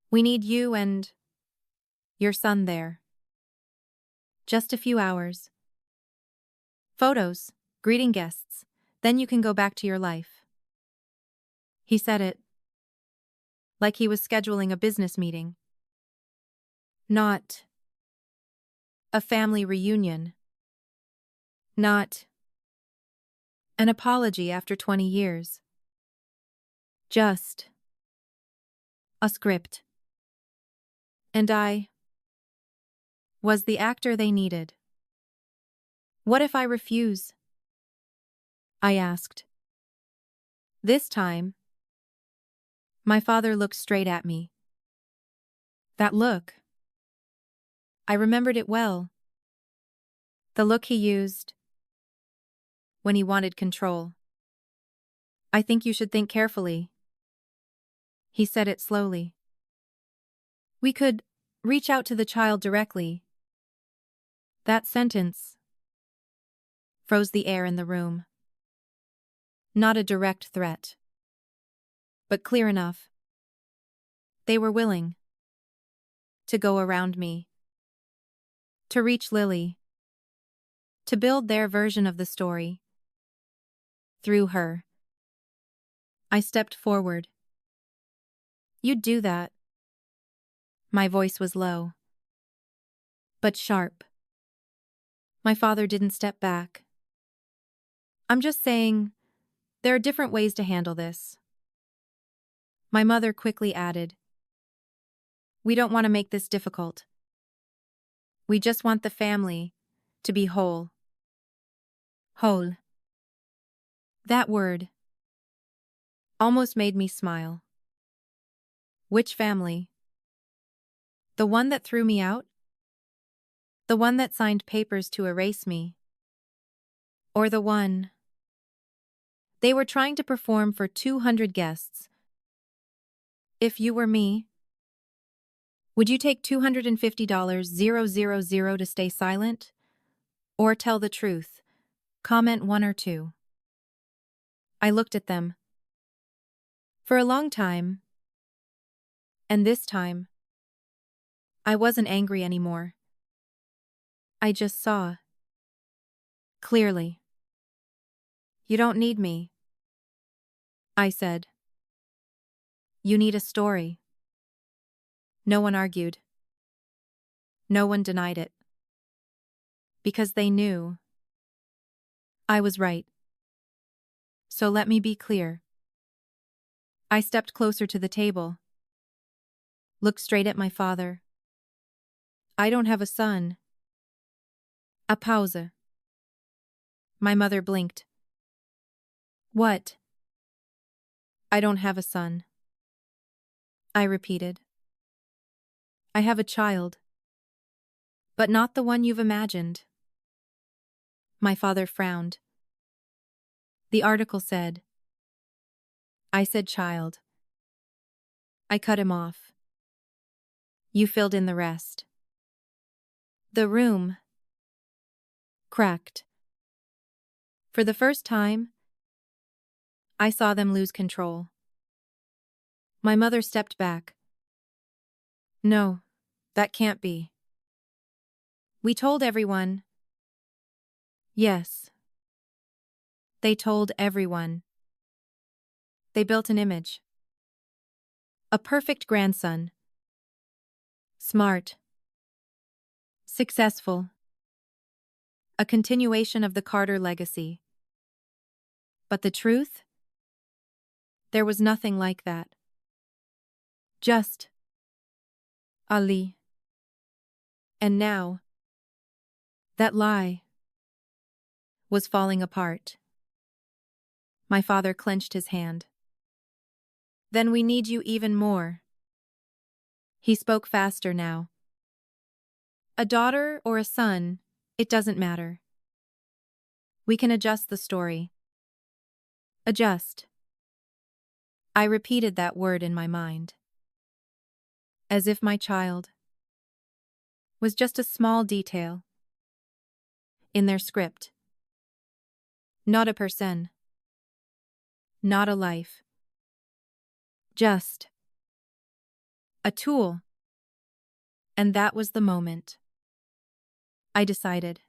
We need you and your son there. Just a few hours. Photos, greeting guests, then you can go back to your life. He said it like he was scheduling a business meeting. Not a family reunion. Not an apology after 20 years. Just a script. And I was the actor they needed. What if I refuse? I asked. This time, my father looked straight at me. That look. I remembered it well. The look he used when he wanted control. I think you should think carefully. He said it slowly. We could reach out to the child directly. That sentence froze the air in the room. Not a direct threat. but clear enough. They were willing to go around me, to reach Lily, to build their version of the story. Through her. I stepped forward. You'd do that. My voice was low, but sharp. My father didn't step back. I'm just saying, there are different ways to handle this. My mother quickly added, we don't want to make this difficult. We just want the family to be whole. Whole. That word almost made me smile. Which family? The one that threw me out? The one that signed papers to erase me? Or the one? They were trying to perform for 200 guests. If you were me, would you take $250,000 to stay silent? Or tell the truth? Comment 1 or 2. I looked at them. For a long time. And this time, I wasn't angry anymore. I just saw. Clearly. You don't need me, I said. You need a story. No one argued. No one denied it. Because they knew I was right. So let me be clear. I stepped closer to the table. Looked straight at my father. I don't have a son. A pause. My mother blinked. What? I don't have a son. I repeated. I have a child. But not the one you've imagined. My father frowned. The article said. I said child. I cut him off. You filled in the rest. The room cracked. For the first time, I saw them lose control. My mother stepped back. No, that can't be. We told everyone. Yes. They told everyone. They built an image. A perfect grandson. Smart. Successful. A continuation of the Carter legacy. But the truth? There was nothing like that. Just Ali. And now, that lie was falling apart. My father clenched his hand. Then we need you even more. He spoke faster now. A daughter or a son, it doesn't matter. We can adjust the story. Adjust. I repeated that word in my mind. As if my child was just a small detail in their script. Not a person. Not a life. Just a tool. And that was the moment. I decided.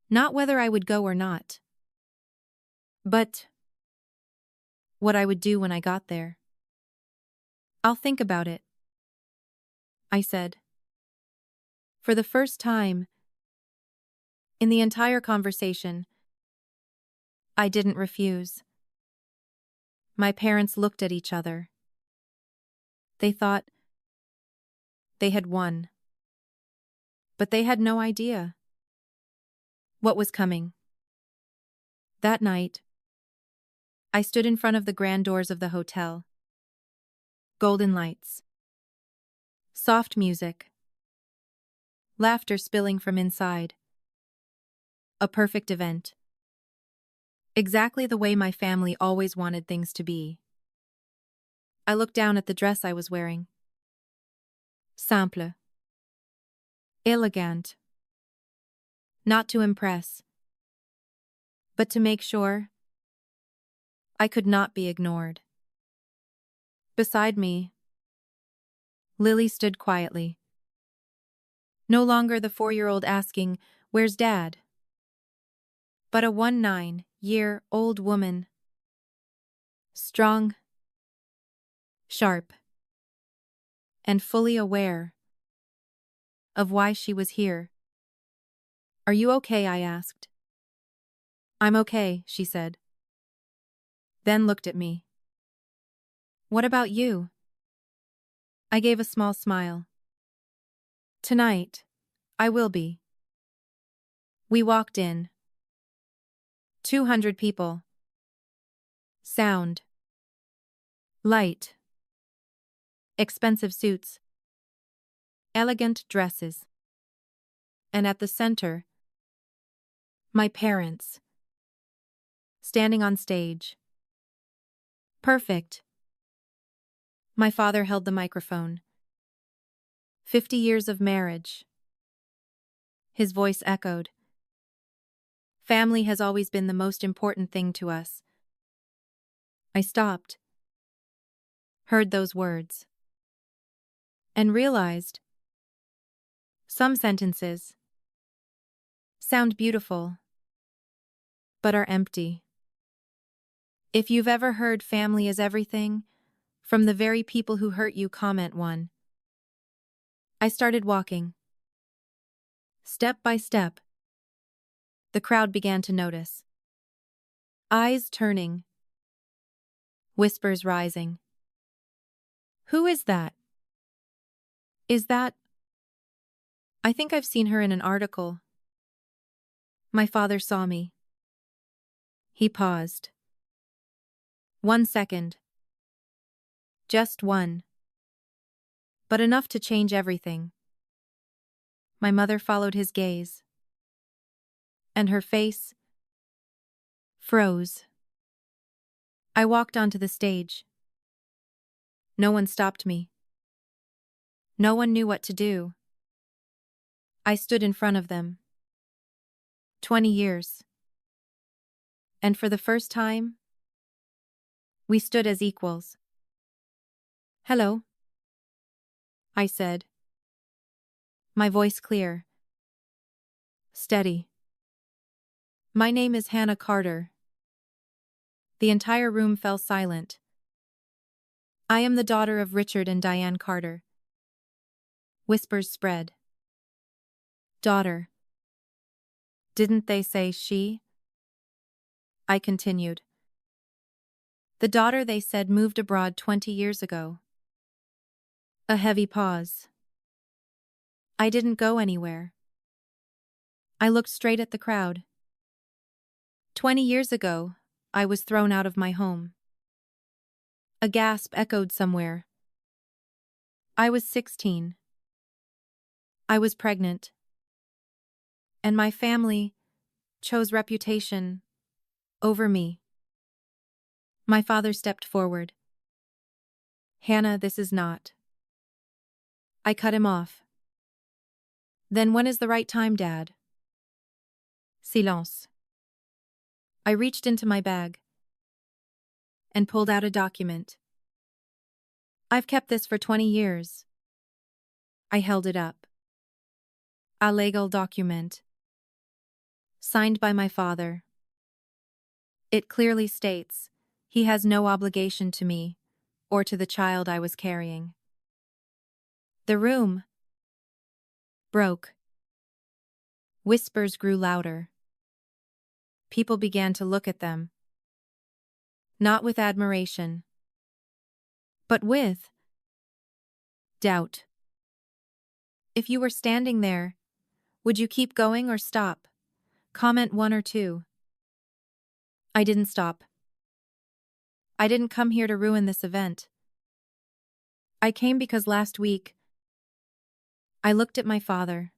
Not whether I would go or not, but what I would do when I got there. I'll think about it, I said. For the first time in the entire conversation, I didn't refuse. My parents looked at each other. They thought they had won. But they had no idea what was coming. That night, I stood in front of the grand doors of the hotel. Golden lights. Soft music. Laughter spilling from inside. A perfect event. Exactly the way my family always wanted things to be. I looked down at the dress I was wearing. Simple. Elegant. Not to impress, but to make sure I could not be ignored. Beside me, Lily stood quietly. No longer the 4-year-old asking, "Where's Dad?" but a 19-year-old woman. Strong, sharp, and fully aware of why she was here. "Are you okay?" I asked. "I'm okay," she said. Then looked at me. "What about you?" I gave a small smile. "Tonight, I will be." We walked in. 200 people. Sound. Light. Expensive suits. Elegant dresses. And at the center, my parents. Standing on stage. Perfect. My father held the microphone. 50 years of marriage. His voice echoed. Family has always been the most important thing to us. I stopped. Heard those words. And realized some sentences sound beautiful, but are empty. If you've ever heard family is everything, from the very people who hurt you, comment one. I started walking. Step by step. The crowd began to notice. Eyes turning. Whispers rising. Who is that? Is that? I think I've seen her in an article. My father saw me. He paused. 1 second. Just one. But enough to change everything. My mother followed his gaze. And her face froze. I walked onto the stage. No one stopped me. No one knew what to do. I stood in front of them. 20 years. And for the first time, we stood as equals. "Hello," I said. My voice clear. Steady. "My name is Hannah Carter." The entire room fell silent. "I am the daughter of Richard and Diane Carter." Whispers spread. "Daughter. Didn't they say she?" I continued. "The daughter they said moved abroad 20 years ago." A heavy pause. I didn't go anywhere. I looked straight at the crowd. 20 years ago, I was thrown out of my home. A gasp echoed somewhere. I was 16. I was pregnant. And my family chose reputation over me. My father stepped forward. "Hannah, this is not." I cut him off. "Then when is the right time, Dad?" Silence. I reached into my bag and pulled out a document. "I've kept this for 20 years. I held it up. A legal document. Signed by my father. It clearly states he has no obligation to me or to the child I was carrying. The room broke. Whispers grew louder. People began to look at them. Not with admiration, but with doubt. If you were standing there, would you keep going or stop? Comment 1 or 2. I didn't stop. I didn't come here to ruin this event. I came because last week, I looked at my father.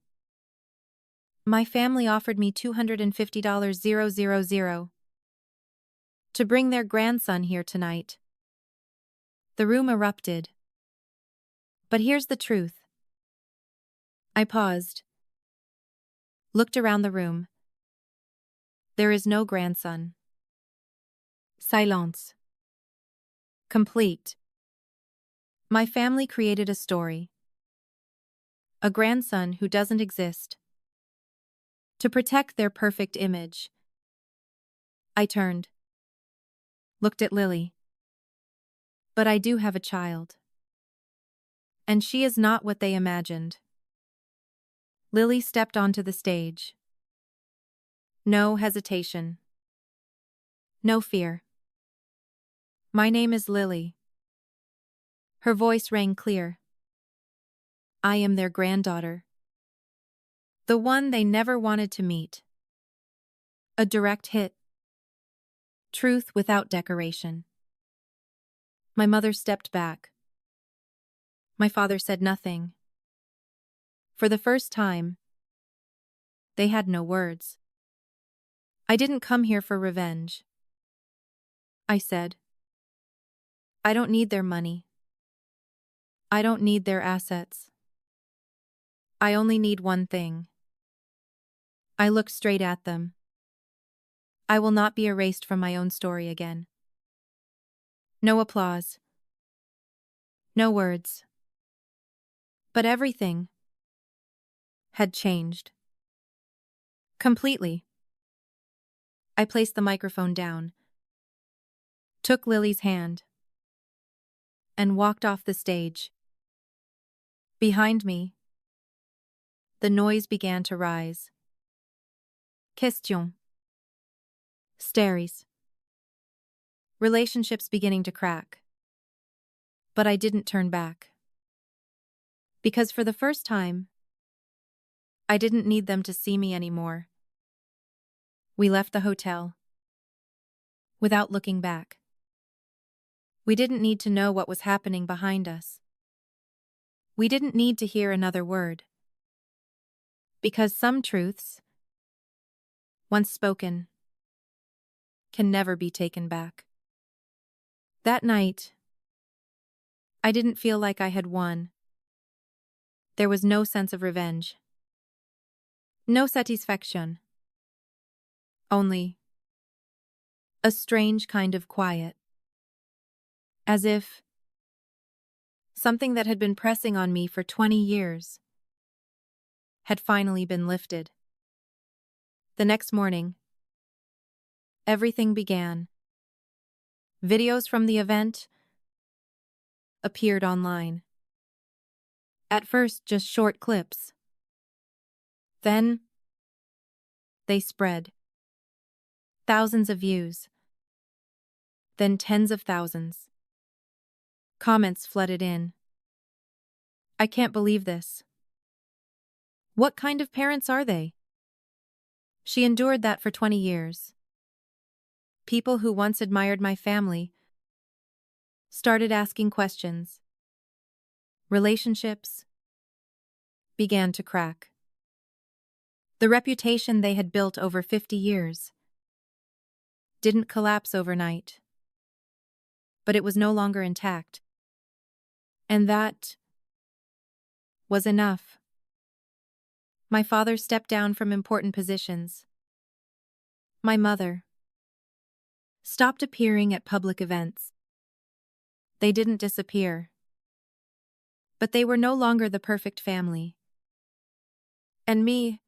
My family offered me $250,000 to bring their grandson here tonight. The room erupted. But here's the truth. I paused. Looked around the room. There is no grandson. Silence. Complete. My family created a story. A grandson who doesn't exist. To protect their perfect image. I turned. Looked at Lily. But I do have a child. And she is not what they imagined. Lily stepped onto the stage. No hesitation. No fear. My name is Lily. Her voice rang clear. I am their granddaughter. The one they never wanted to meet. A direct hit. Truth without decoration. My mother stepped back. My father said nothing. For the first time, they had no words. I didn't come here for revenge. I said. I don't need their money. I don't need their assets. I only need one thing. I looked straight at them. I will not be erased from my own story again. No applause. No words. But everything had changed. Completely. I placed the microphone down, took Lily's hand, and walked off the stage. Behind me, the noise began to rise. Question. Stares. Relationships beginning to crack. But I didn't turn back. Because for the first time, I didn't need them to see me anymore. We left the hotel. Without looking back. We didn't need to know what was happening behind us. We didn't need to hear another word. Because some truths, once spoken, can never be taken back. That night, I didn't feel like I had won. There was no sense of revenge. No satisfaction. Only a strange kind of quiet. As if something that had been pressing on me for 20 years had finally been lifted. The next morning, everything began. Videos from the event appeared online. At first, just short clips. Then, they spread. Thousands of views. Then tens of thousands. Comments flooded in. I can't believe this. What kind of parents are they? She endured that for 20 years. People who once admired my family started asking questions. Relationships began to crack. The reputation they had built over 50 years didn't collapse overnight. But it was no longer intact. And that was enough. My father stepped down from important positions. My mother stopped appearing at public events. They didn't disappear. But they were no longer the perfect family. And me,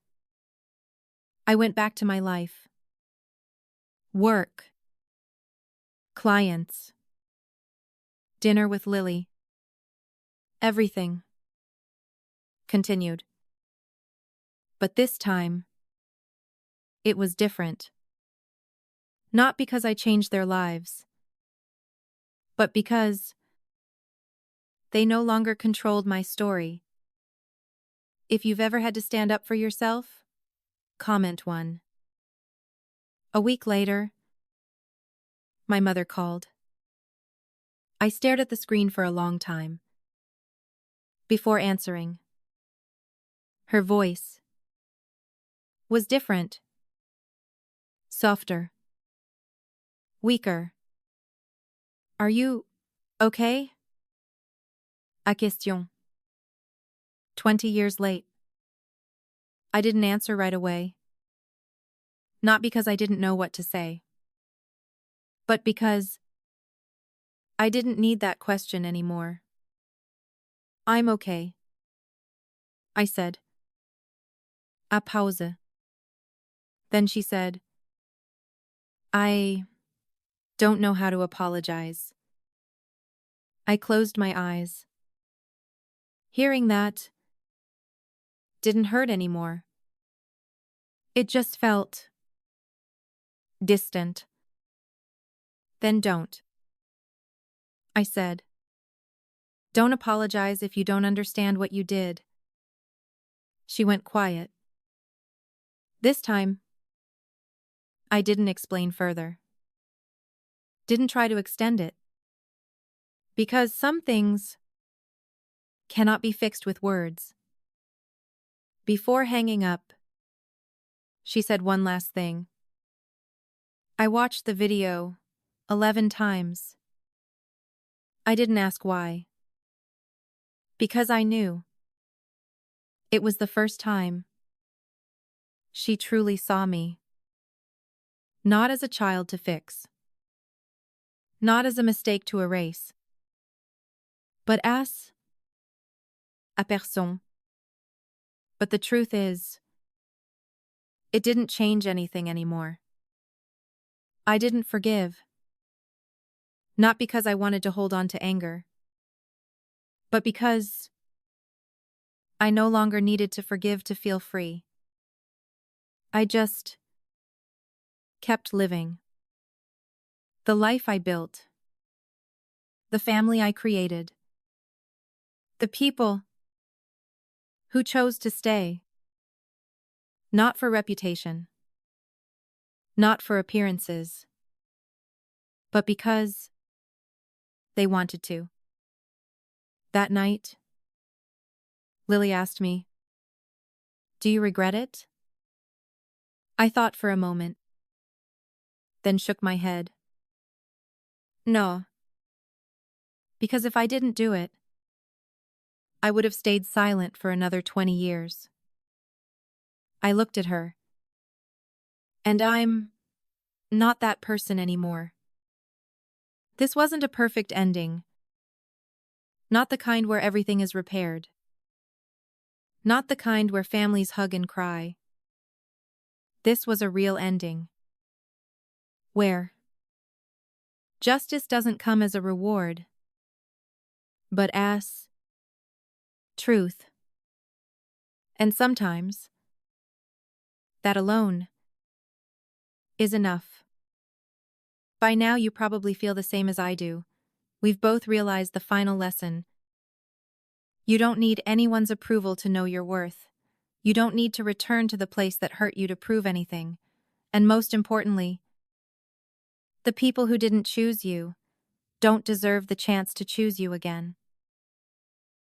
I went back to my life. Work. Clients. Dinner with Lily. Everything continued. But this time, it was different. Not because I changed their lives, but because they no longer controlled my story. If you've ever had to stand up for yourself, comment 1. A week later, my mother called. I stared at the screen for a long time. Before answering, her voice was different. Softer. Weaker. Are you okay? A question. 20 years late. I didn't answer right away. Not because I didn't know what to say, but because I didn't need that question anymore. I'm okay, I said. A Pause. Then she said, I don't know how to apologize. I closed my eyes. Hearing that didn't hurt anymore. It just felt distant. Then don't, I said. Don't apologize if you don't understand what you did. She went quiet. This time, I didn't explain further. Didn't try to extend it. Because some things cannot be fixed with words. Before hanging up, she said one last thing. I watched the video 11 times. I didn't ask why. Because I knew. It was the first time she truly saw me. Not as a child to fix. Not as a mistake to erase. But as a personne. But the truth is, it didn't change anything anymore. I didn't forgive. Not because I wanted to hold on to anger, but because I no longer needed to forgive to feel free. I just kept living. The life I built. The family I created. The people who chose to stay. Not for reputation. Not for appearances. But because they wanted to. That night, Lily asked me, "Do you regret it?" I thought for a moment, then shook my head. No. Because if I didn't do it, I would have stayed silent for another 20 years. I looked at her. And I'm not that person anymore. This wasn't a perfect ending. Not the kind where everything is repaired. Not the kind where families hug and cry. This was a real ending. Where justice doesn't come as a reward, but as truth. And sometimes, that alone is enough. By now you probably feel the same as I do. We've both realized the final lesson. You don't need anyone's approval to know your worth. You don't need to return to the place that hurt you to prove anything. And most importantly, the people who didn't choose you don't deserve the chance to choose you again.